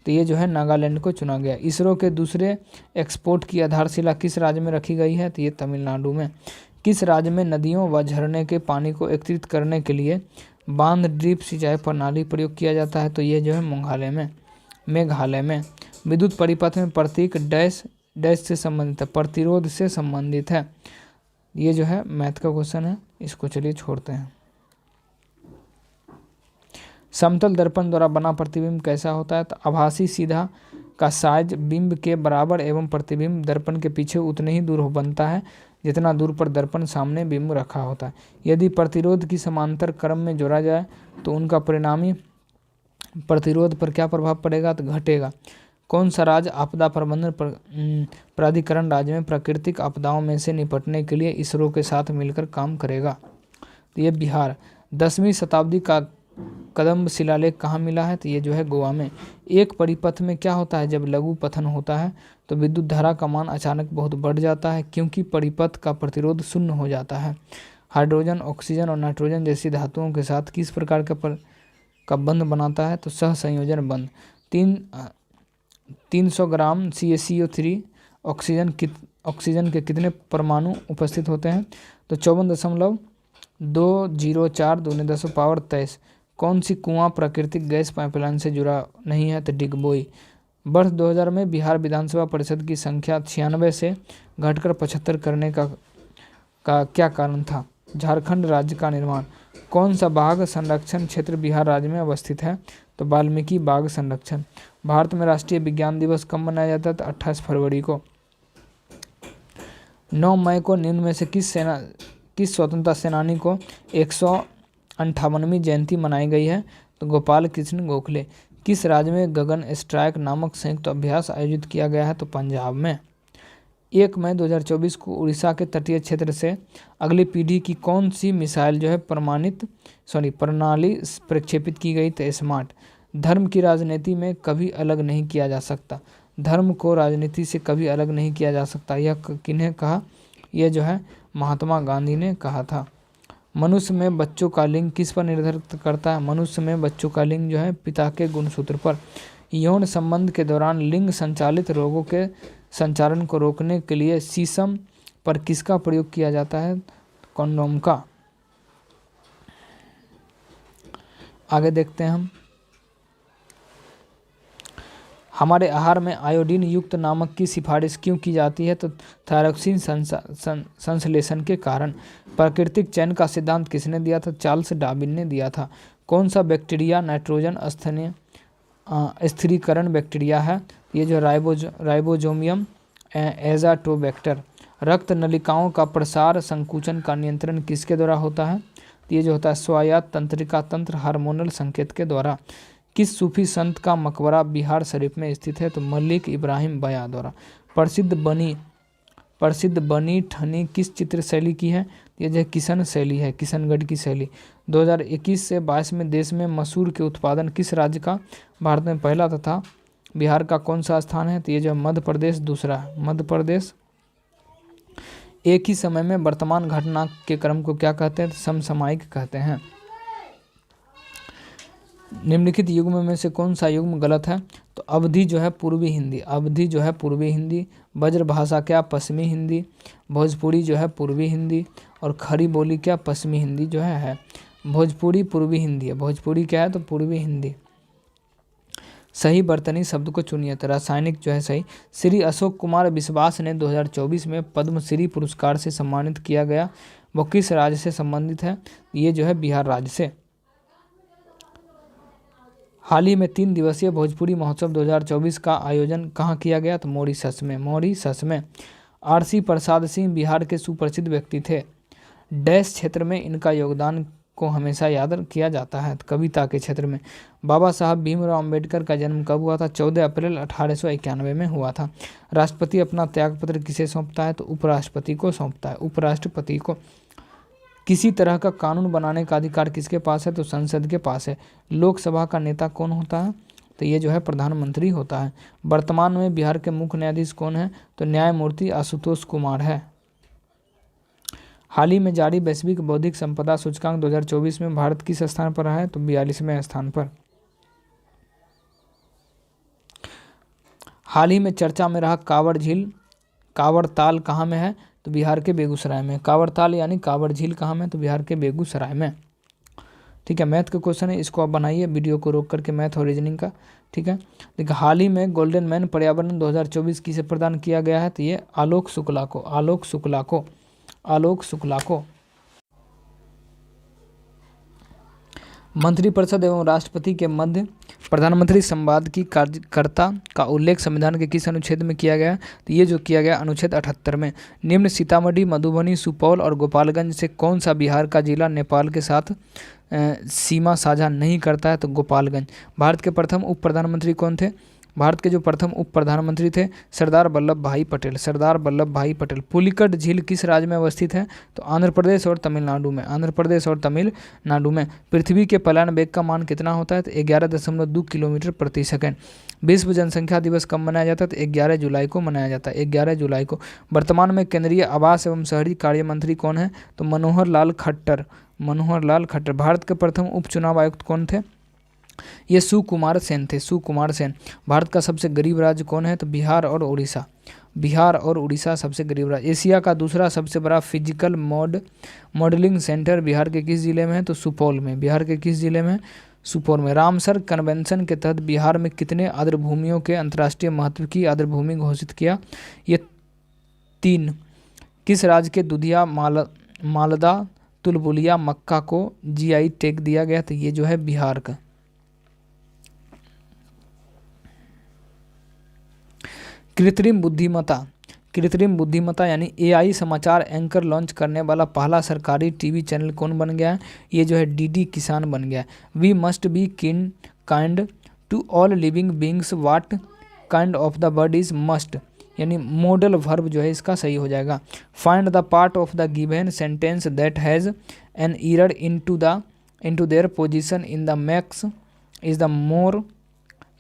तो ये जो है नागालैंड को चुना गया। इसरो के दूसरे एक्सपोर्ट की आधारशिला किस राज्य में रखी गई है? तो ये तमिलनाडु में। किस राज्य में नदियों व झरने के पानी को एकत्रित करने के लिए बांध ड्रिप सिंचाई प्रणाली प्रयोग किया जाता है? तो ये जो है मेघालय में। विद्युत परिपथ में प्रतीक डैश से संबंधित है, प्रतिरोध से संबंधित है। ये जो है मैथ का क्वेश्चन है, इसको चलिए छोड़ते हैं। समतल दर्पण द्वारा बना प्रतिबिंब कैसा होता है? तो आभासी सीधा का साइज बिंब के बराबर एवं प्रतिबिंब दर्पण के पीछे उतने ही दूर बनता है जितना दूर पर दर्पण सामने बिंब रखा होता है। यदि प्रतिरोध की समांतर क्रम में जोड़ा जाए तो उनका परिणामी प्रतिरोध पर क्या प्रभाव पड़ेगा? तो घटेगा। कौन सा राज्य आपदा प्रबंधन प्राधिकरण राज्य में प्राकृतिक आपदाओं में से निपटने के लिए इसरो के साथ मिलकर काम करेगा? तो ये बिहार। 10वीं शताब्दी का कदम्ब शिलालेख कहाँ मिला है? तो ये जो है गोवा में। एक परिपथ में क्या होता है जब लघु पतन होता है? तो विद्युत धारा का मान अचानक बहुत बढ़ जाता है क्योंकि परिपथ का प्रतिरोध शून्य हो जाता है। हाइड्रोजन, ऑक्सीजन और नाइट्रोजन जैसी धातुओं के साथ किस प्रकार का बंध बनाता है? तो सहसंयोजन बंध। 300 ग्राम CaCO3 ऑक्सीजन के कितने परमाणु उपस्थित होते हैं? तो 54.204 × 10⁻23। कौन सी कुआं प्राकृतिक गैस पाइपलाइन से जुड़ा नहीं है? तो डिगबोई। वर्ष 2000 में बिहार विधानसभा परिषद की संख्या 96 से घटकर 75 करने का क्या कारण था? झारखंड राज्य का निर्माण। कौन सा बाघ संरक्षण क्षेत्र बिहार राज्य में अवस्थित है? तो वाल्मीकि बाग संरक्षण। भारत में राष्ट्रीय विज्ञान दिवस कब मनाया जाता है? तो 28 फरवरी को। 9 मई को निम्न में से किस स्वतंत्रता सेनानी को 158वीं जयंती मनाई गई है? तो गोपाल कृष्ण गोखले। किस राज्य में गगन स्ट्राइक नामक संयुक्त अभ्यास आयोजित किया गया है? तो पंजाब में। 1 मई 2024 को उड़ीसा के तटीय क्षेत्र से अगली पीढ़ी की कौन सी मिसाइल जो है प्रणाली प्रक्षेपित की गई? तो स्मार्ट। धर्म की राजनीति में कभी अलग नहीं किया जा सकता। धर्म को राजनीति से कभी अलग नहीं किया जा सकता। यह किन्हें कहा? यह जो है महात्मा गांधी ने कहा था। मनुष्य में बच्चों का लिंग किस पर निर्भर करता है? मनुष्य में बच्चों का लिंग जो है पिता के गुणसूत्र पर। यौन संबंध के दौरान लिंग संचालित रोगों के संचारण को रोकने के लिए शीशम पर किसका प्रयोग किया जाता है? कंडोम का। आगे देखते हैं हम। हमारे आहार में आयोडीन युक्त नमक की सिफारिश क्यों की जाती है? तो थायरॉक्सिन संश्लेषण के कारण। प्राकृतिक चयन का सिद्धांत किसने दिया था? चार्ल्स डार्विन ने दिया था। कौन सा बैक्टीरिया नाइट्रोजन स्थिरीकरण बैक्टीरिया है? ये जो राइबोजोमियम एजाटोबैक्टर। रक्त नलिकाओं का प्रसार संकुचन का नियंत्रण किसके द्वारा होता है? ये जो होता है स्वायत्त तंत्रिका तंत्र हार्मोनल संकेत के द्वारा। किस सूफी संत का मकबरा बिहार शरीफ में स्थित है? तो मलिक इब्राहिम बया द्वारा। प्रसिद्ध बनी ठनी किस चित्र शैली की है? ये जो किशन शैली है, किशनगढ़ की शैली। 2021 से 22 में देश में मसूर के उत्पादन किस राज्य का भारत में पहला तथा बिहार का कौन सा स्थान है? तो ये जो मध्य प्रदेश दूसरा है। मध्य प्रदेश। एक ही समय में वर्तमान घटना के क्रम को क्या कहते हैं? समसामयिक कहते हैं। निम्नलिखित युग्म में से कौन सा युग्म गलत है? तो अवधि जो है पूर्वी हिंदी। अवधि जो है पूर्वी हिंदी। ब्रजभाषा क्या? पश्चिमी हिंदी। भोजपुरी जो है पूर्वी हिंदी। और खड़ी बोली क्या? पश्चिमी हिंदी जो है। भोजपुरी पूर्वी हिंदी है। भोजपुरी क्या है? तो पूर्वी हिंदी। सही बर्तनी शब्द को चुनिए। तो रासायनिक जो है सही। श्री अशोक कुमार विश्वास ने 2024 में पद्मश्री पुरस्कार से सम्मानित किया गया। वो किस राज्य से संबंधित है? ये जो है बिहार राज्य से। हाल ही में 3 दिवसीय भोजपुरी महोत्सव 2024 का आयोजन कहाँ किया गया? तो मॉरिशस में। आरसी प्रसाद सिंह बिहार के सुप्रसिद्ध व्यक्ति थे। डैश क्षेत्र में इनका योगदान को हमेशा याद किया जाता है। कविता के क्षेत्र में। बाबा साहब भीमराव अंबेडकर का जन्म कब हुआ था? 14 अप्रैल 1891 में हुआ था। राष्ट्रपति अपना त्यागपत्र किसे सौंपता है? तो उपराष्ट्रपति को सौंपता है। उपराष्ट्रपति को। किसी तरह का कानून बनाने का अधिकार किसके पास है? तो संसद के पास है। लोकसभा का नेता कौन होता है? तो ये जो है प्रधानमंत्री होता है। वर्तमान में बिहार के मुख्य न्यायाधीश कौन है? तो न्यायमूर्ति आशुतोष कुमार है। हाल ही में जारी वैश्विक बौद्धिक संपदा सूचकांक 2024 में भारत किस स्थान पर है? तो 42वें स्थान पर। हाल ही में चर्चा में रहा कांवड़ ताल कहाँ में है? तो बिहार के बेगूसराय में। कांवड़ ताल यानी कांवड़ झील कहाँ में? तो बिहार के बेगूसराय में। ठीक है, मैथ का क्वेश्चन है, इसको आप बनाइए वीडियो को रोक करके, मैथ और रीजनिंग का। ठीक है, देखिए हाल ही में गोल्डन मैन पर्यावरण 2024 किसे प्रदान किया गया है? तो ये आलोक शुक्ला को। मंत्रिपरिषद एवं राष्ट्रपति के मध्य प्रधानमंत्री संवाद की कार्यकर्ता का उल्लेख संविधान के किस अनुच्छेद में किया गया? तो ये जो किया गया अनुच्छेद 78 में। निम्न सीतामढ़ी, मधुबनी, सुपौल और गोपालगंज से कौन सा बिहार का जिला नेपाल के साथ सीमा साझा नहीं करता है? तो गोपालगंज। भारत के प्रथम उप प्रधानमंत्री कौन थे? भारत के जो प्रथम उप प्रधानमंत्री थे सरदार वल्लभ भाई पटेल। पुलिकट झील किस राज्य में अवस्थित है? तो आंध्र प्रदेश और तमिलनाडु में। पृथ्वी के पलायन वेग का मान कितना होता है? तो 11.2 किलोमीटर प्रति सेकंड। विश्व जनसंख्या दिवस कब मनाया जाता है? तो 11 जुलाई को मनाया जाता है। 11 जुलाई को। वर्तमान में केंद्रीय आवास एवं शहरी कार्य मंत्री कौन है? तो मनोहर लाल खट्टर। भारत के प्रथम उप चुनाव आयुक्त कौन थे? ये सुकुमार सेन थे। भारत का सबसे गरीब राज्य कौन है? तो बिहार और उड़ीसा सबसे गरीब राज्य। एशिया का दूसरा सबसे बड़ा फिजिकल मॉडलिंग सेंटर बिहार के किस जिले में है? तो सुपौल में। बिहार के किस जिले में? सुपौल में। रामसर कन्वेंशन के तहत बिहार में कितने आर्द्रभूमियों के अंतर्राष्ट्रीय महत्व की आर्द्रभूमि घोषित किया? ये 3। किस राज्य के दुधिया, मालदा, तुलबुलिया, मक्का को GI टैग दिया गया? तो ये जो है बिहार का। कृत्रिम बुद्धिमत्ता, कृत्रिम बुद्धिमत्ता यानी एआई समाचार एंकर लॉन्च करने वाला पहला सरकारी टीवी चैनल कौन बन गया है? ये जो है डीडी किसान बन गया है। We must be kind to all living beings, what kind of the word is must, यानी मॉडल वर्ब जो है इसका सही हो जाएगा। Find the part of the given sentence that has an error into their position in the max is the more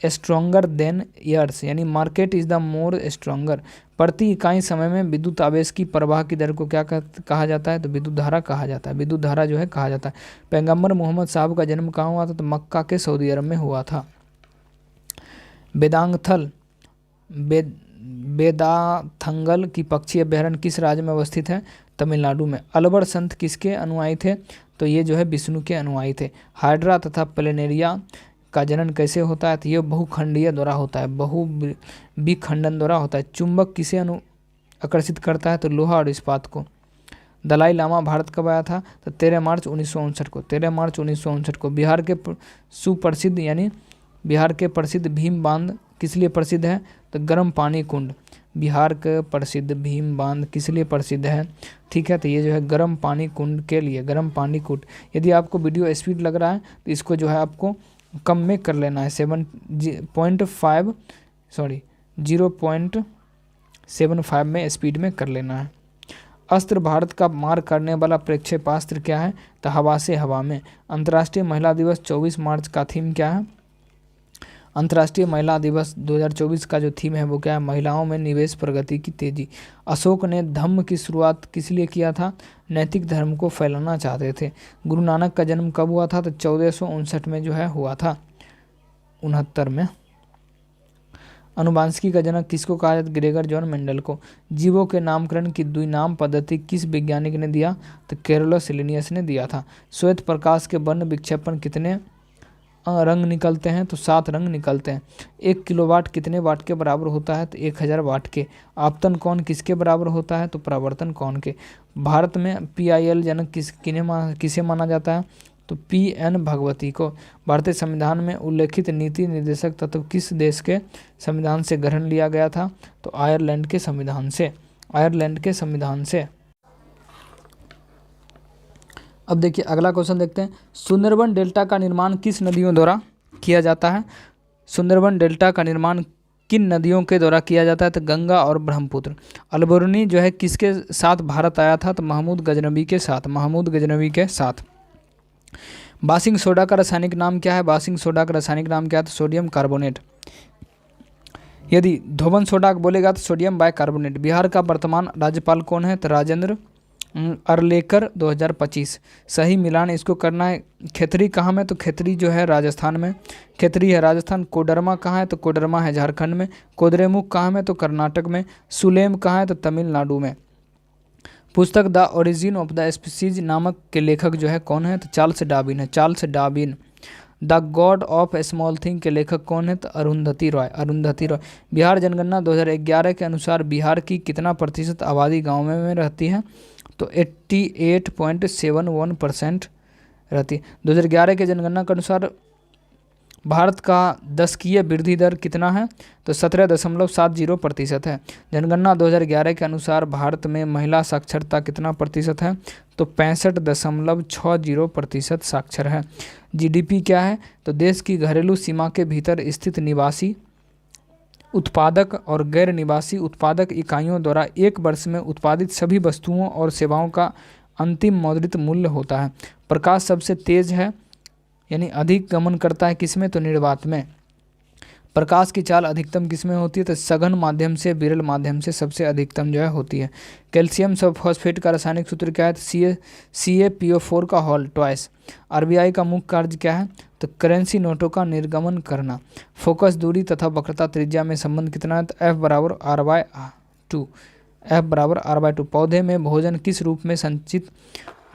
stronger than years, यानी market is the more stronger. प्रति इकाई समय में विद्युत आवेश की प्रवाह की दर को क्या कहा जाता है? तो विद्युत धारा कहा जाता है, विद्युत धारा जो है कहा जाता है। पैगंबर मोहम्मद साहब का जन्म कहाँ हुआ था? तो मक्का के सऊदी अरब में हुआ था। बेदाथंगल की पक्षी अभ्यारण्य किस राज्य में अवस्थित है? तमिलनाडु में। अलवर संत किसके अनुयायी थे? तो ये जो है विष्णु के अनुयायी थे। हाइड्रा तथा प्लेनेरिया का जनन कैसे होता है? तो ये बहुखंडीय द्वारा होता है, विखंडन द्वारा होता है। चुंबक किसे आकर्षित करता है? तो लोहा और इस्पात को। दलाई लामा भारत कब आया था? तो 13 मार्च 1959 को, 13 मार्च 1959 को। बिहार के सुप्रसिद्ध यानी बिहार के प्रसिद्ध भीम बांध किस लिए प्रसिद्ध है? तो गर्म पानी कुंड। बिहार के प्रसिद्ध भीम बांध किस लिए प्रसिद्ध है? ठीक है, तो ये जो है गर्म पानी कुंड के लिए, गर्म पानी कुंड। यदि आपको वीडियो स्पीड लग रहा है तो इसको जो है आपको कम में कर लेना है, 0.75 में स्पीड में कर लेना है। अस्त्र भारत का मार करने वाला प्रक्षेपास्त्र क्या है? तो हवा से हवा में। अंतर्राष्ट्रीय महिला दिवस 24 मार्च का थीम क्या है? अंतर्राष्ट्रीय महिला दिवस 2024 का जो थीम है वो क्या है? महिलाओं में निवेश, प्रगति की तेजी। अशोक ने धम्म की शुरुआत किस लिए किया था? नैतिक धर्म को फैलाना चाहते थे। गुरु नानक का जन्म कब हुआ था? तो 1459 में जो है हुआ था, 69 में। अनुवांशिकी का जनक किसको कहा जाता है? ग्रेगर जॉन मेंडल को। जीवों के नामकरण की द्विनाम पद्धति किस वैज्ञानिक ने दिया? तो कैरोलस लिनियस ने दिया था। श्वेत प्रकाश के वर्ण विक्षेपण कितने रंग निकलते हैं? तो 7 रंग निकलते हैं। 1 किलोवाट कितने वाट के बराबर होता है? तो 1000 वाट के। आपतन कोण किसके बराबर होता है? तो परावर्तन कोण के। भारत में PIL जनक किसे माना जाता है? तो PN भगवती को। भारतीय संविधान में उल्लेखित नीति निर्देशक तत्व किस देश के संविधान से ग्रहण लिया गया था? तो आयरलैंड के संविधान से, आयरलैंड के संविधान से। अब देखिए अगला क्वेश्चन देखते हैं। सुंदरबन डेल्टा का निर्माण किस नदियों द्वारा किया जाता है? सुंदरबन डेल्टा का निर्माण किन नदियों के द्वारा किया जाता है? तो गंगा और ब्रह्मपुत्र। अलबरूनी जो है किसके साथ भारत आया था? तो महमूद गजनवी के साथ, महमूद गजनवी के साथ। बासिंग सोडा का रासायनिक नाम क्या है? बासिंग सोडा का रासायनिक नाम क्या है? तो सोडियम कार्बोनेट। यदि धोबन सोडा बोलेगा तो सोडियम बाइकार्बोनेट। बिहार का वर्तमान राज्यपाल कौन है? तो राजेंद्र अर्लेकर 2025। सही मिलान इसको करना है। खेतरी कहाँ में? तो खेतरी जो है राजस्थान में, खेतरी है राजस्थान। कोडरमा कहाँ है? तो कोडरमा है झारखंड में। कोदरेमुख कहाँ में? तो कर्नाटक में। सुलेम कहाँ है? तो तमिलनाडु में। पुस्तक the origin of the species नामक के लेखक जो है कौन है? तो चार्ल्स डार्विन है, Charles Darwin. The God of small thing के लेखक कौन है? तो अरुंधति रॉय, अरुंधति रॉय। बिहार जनगणना 2011 के अनुसार बिहार की कितना प्रतिशत आबादी गाँव में रहती है? तो 88.71% रहती है। 2011 के जनगणना के अनुसार भारत का दशकीय वृद्धि दर कितना है? तो 17.70% है। जनगणना 2011 के अनुसार भारत में महिला साक्षरता कितना प्रतिशत है? तो 65.60% साक्षर है। GDP क्या है? तो देश की घरेलू सीमा के भीतर स्थित निवासी उत्पादक और गैर निवासी उत्पादक इकाइयों द्वारा एक वर्ष में उत्पादित सभी वस्तुओं और सेवाओं का अंतिम मौद्रिक मूल्य होता है। प्रकाश सबसे तेज है यानी अधिक गमन करता है किसमें? तो निर्वात में। प्रकाश की चाल अधिकतम किसमें होती है? तो सघन माध्यम से, विरल माध्यम से सबसे अधिकतम जो है होती है। कैल्शियम सब फॉस्फेट का रासायनिक सूत्र क्या है? तो CaPO4 का होल ट्वाइस। RBI का मुख्य कार्य क्या है? तो करेंसी नोटों का निर्गमन करना। फोकस दूरी तथा वक्रता त्रिज्या में संबंध कितना है? तो F बराबर R/2, F बराबर R/2। पौधे में भोजन किस रूप में संचित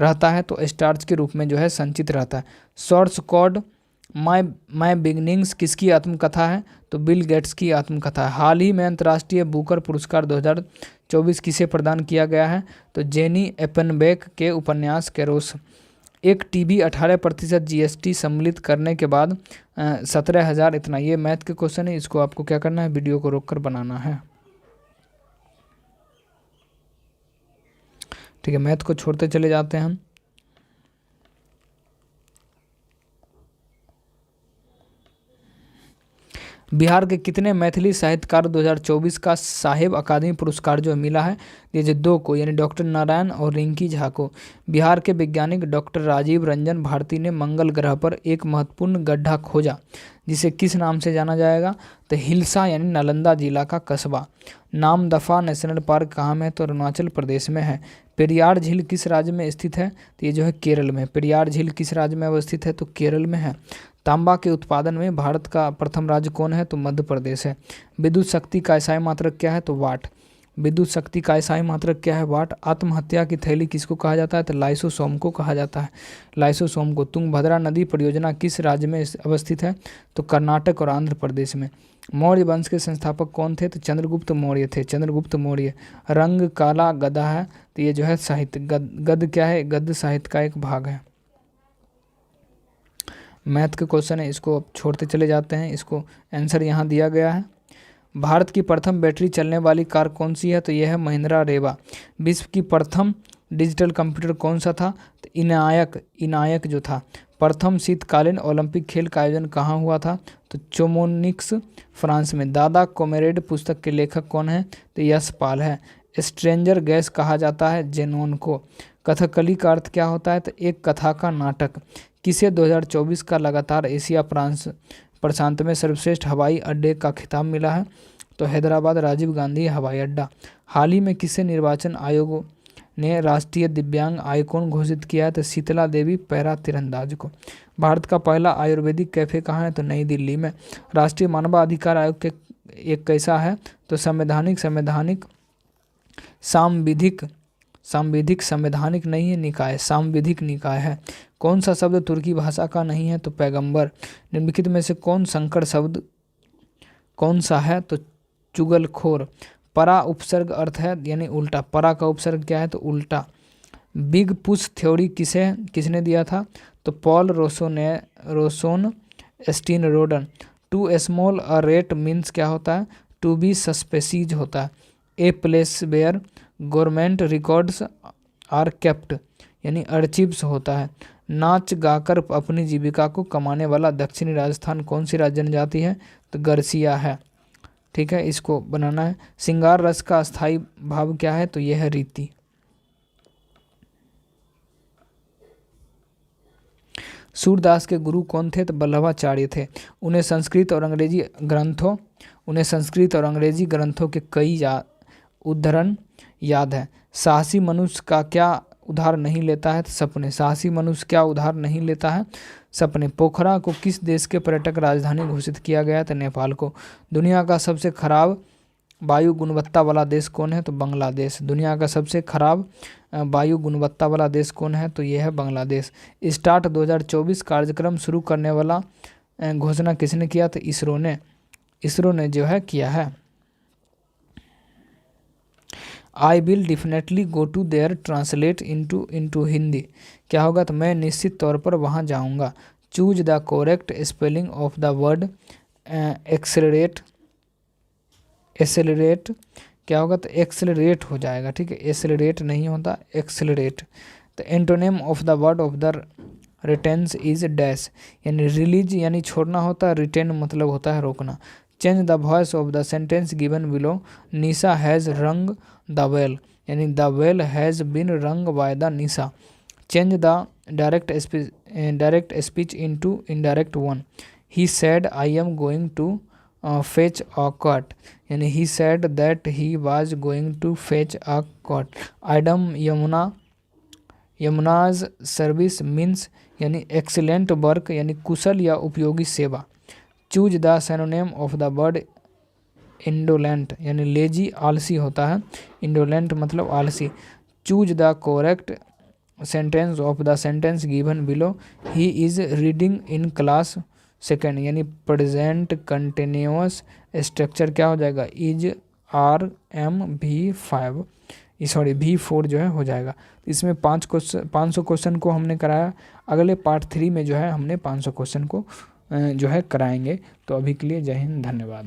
रहता है? तो स्टार्च के रूप में जो है संचित रहता है। सोर्स कोड माय बिगनिंग्स किसकी आत्मकथा है? तो बिल गेट्स की आत्मकथा है। हाल ही में अंतर्राष्ट्रीय बुकर पुरस्कार 2024 किसे प्रदान किया गया है? तो जेनी एपनबेक के उपन्यास कैरोस। एक टीवी 18% GST सम्मिलित करने के बाद 17,000 इतना। ये मैथ के क्वेश्चन है, इसको आपको क्या करना है? वीडियो को रोककर बनाना है। ठीक है, मैथ को छोड़ते चले जाते हैं हम। बिहार के कितने मैथिली साहित्यकार 2024 का साहिब अकादमी पुरस्कार जो मिला है? ये जो 2 को, यानी डॉक्टर नारायण और रिंकी झा को। बिहार के वैज्ञानिक डॉक्टर राजीव रंजन भारती ने मंगल ग्रह पर एक महत्वपूर्ण गड्ढा खोजा, जिसे किस नाम से जाना जाएगा? तो हिल्सा यानी नालंदा जिला का कस्बा। नामदफा नेशनल पार्क कहाँ में है? तो अरुणाचल प्रदेश में है। पेरियार झील किस राज्य में स्थित है? तो ये जो है केरल में। पेरियार झील किस राज्य में अवस्थित है? तो केरल में है। तांबा के उत्पादन में भारत का प्रथम राज्य कौन है? तो मध्य प्रदेश है। विद्युत शक्ति का एसआई मात्रक क्या है? तो वाट। विद्युत शक्ति का एसआई मात्रक क्या है? वाट। आत्महत्या की थैली किसको कहा जाता है? तो लाइसोसोम को कहा जाता है, लाइसोसोम को। तुंगभद्रा नदी परियोजना किस राज्य में अवस्थित है? तो कर्नाटक और आंध्र प्रदेश में। मौर्य वंश के संस्थापक कौन थे? तो चंद्रगुप्त मौर्य थे, चंद्रगुप्त मौर्य। रंग काला गधा है, तो ये जो है साहित्य, गद्य क्या है? गद्य साहित्य का एक भाग है। मैथ के क्वेश्चन है, इसको अब छोड़ते चले जाते हैं। इसको आंसर यहाँ दिया गया है। भारत की प्रथम बैटरी चलने वाली कार कौन सी है? तो यह है महिंद्रा रेवा। विश्व की प्रथम डिजिटल कंप्यूटर कौन सा था? तो इनायक जो था। प्रथम शीतकालीन ओलंपिक खेल का आयोजन कहाँ हुआ था? तो चोमोनिक्स, फ्रांस में। दादा कोमेरेड पुस्तक के लेखक कौन है? तो यशपाल है। स्ट्रेंजर गैस कहा जाता है जेनोन को। कथकली का अर्थ क्या होता है? तो एक कथा का नाटक। किसे 2024 का लगातार एशिया प्रशांत में सर्वश्रेष्ठ हवाई अड्डे का खिताब मिला है? तो हैदराबाद राजीव गांधी हवाई अड्डा। हाल ही में किसे निर्वाचन आयोग ने राष्ट्रीय दिव्यांग आइकॉन घोषित किया है? तो शीतला देवी पैरा तीरंदाज को। भारत का पहला आयुर्वेदिक कैफे कहाँ है? तो नई दिल्ली में। राष्ट्रीय मानवाधिकार आयोग के एक कैसा है? तो सांविधिक संवैधानिक नहीं है, निकाय, सांविधिक निकाय है। कौन सा शब्द तुर्की भाषा का नहीं है? तो पैगंबर। निम्नलिखित में से कौन संकर शब्द कौन सा है? तो चुगलखोर। परा उपसर्ग अर्थ है यानी उल्टा। परा का उपसर्ग क्या है? तो उल्टा। बिग पुश थ्योरी किसने दिया था? तो Paul Rosenstein Rodan. To smell a rat means क्या होता है? टू बी सस्पेसीज होता है। A place where government records are kept यानी अर्चिव्स होता है। नाच गाकर अपनी जीविका को कमाने वाला दक्षिणी राजस्थान कौन सी राज्य जनजाति है? तो गरसिया है। ठीक है, इसको बनाना है। श्रृंगार रस का अस्थाई भाव क्या है? तो यह है रीति। सूरदास के गुरु कौन थे? तो वल्लभाचार्य थे। उन्हें संस्कृत और अंग्रेजी ग्रंथों के कई उद्धरण याद है। साहसी मनुष्य का क्या उधार नहीं लेता है? तो सपने। साहसी मनुष्य क्या उधार नहीं लेता है? सपने। पोखरा को किस देश के पर्यटक राजधानी घोषित किया गया? तो नेपाल को। दुनिया का सबसे खराब वायु गुणवत्ता वाला देश कौन है? तो बांग्लादेश। दुनिया का सबसे खराब वायु गुणवत्ता वाला देश कौन है? तो यह है बांग्लादेश। स्टार्ट 2024 कार्यक्रम शुरू करने वाला घोषणा किसने किया? तो इसरो ने जो है किया है। I will definitely go to there translate into Hindi क्या होगा? तो मैं निश्चित तौर पर वहाँ जाऊँगा। Choose the correct spelling of the word accelerate क्या होगा? तो एक्सेलरेट हो जाएगा। ठीक है, एक्सेलरेट नहीं होता, एक्सेलरेट। तो antonym of the word of the retains is dash यानी रिलीज यानी छोड़ना होता है, रिटेन मतलब होता है रोकना। Change the voice of the sentence given below. Nisha has rung the bell यानी the bell has been rung by the Nisha. Change the direct speech into indirect one. He said I am going to fetch a cut यानी he said that he was going to fetch a cut. Idem यमुनाज service means यानी एक्सीलेंट वर्क यानी कुशल या उपयोगी सेवा। Choose the synonym of the word indolent यानी लेजी आलसी होता है, इंडोलेंट मतलब आलसी। Choose the correct sentence of the sentence given below. He is reading in class second यानी प्रेजेंट कंटिन्यूअस स्ट्रक्चर क्या हो जाएगा? इज RM V4 जो है हो जाएगा। इसमें 500 क्वेश्चन को हमने कराया। अगले पार्ट 3 में जो है हमने 500 क्वेश्चन को जो है कराएंगे। तो अभी के लिए जय हिंद, धन्यवाद।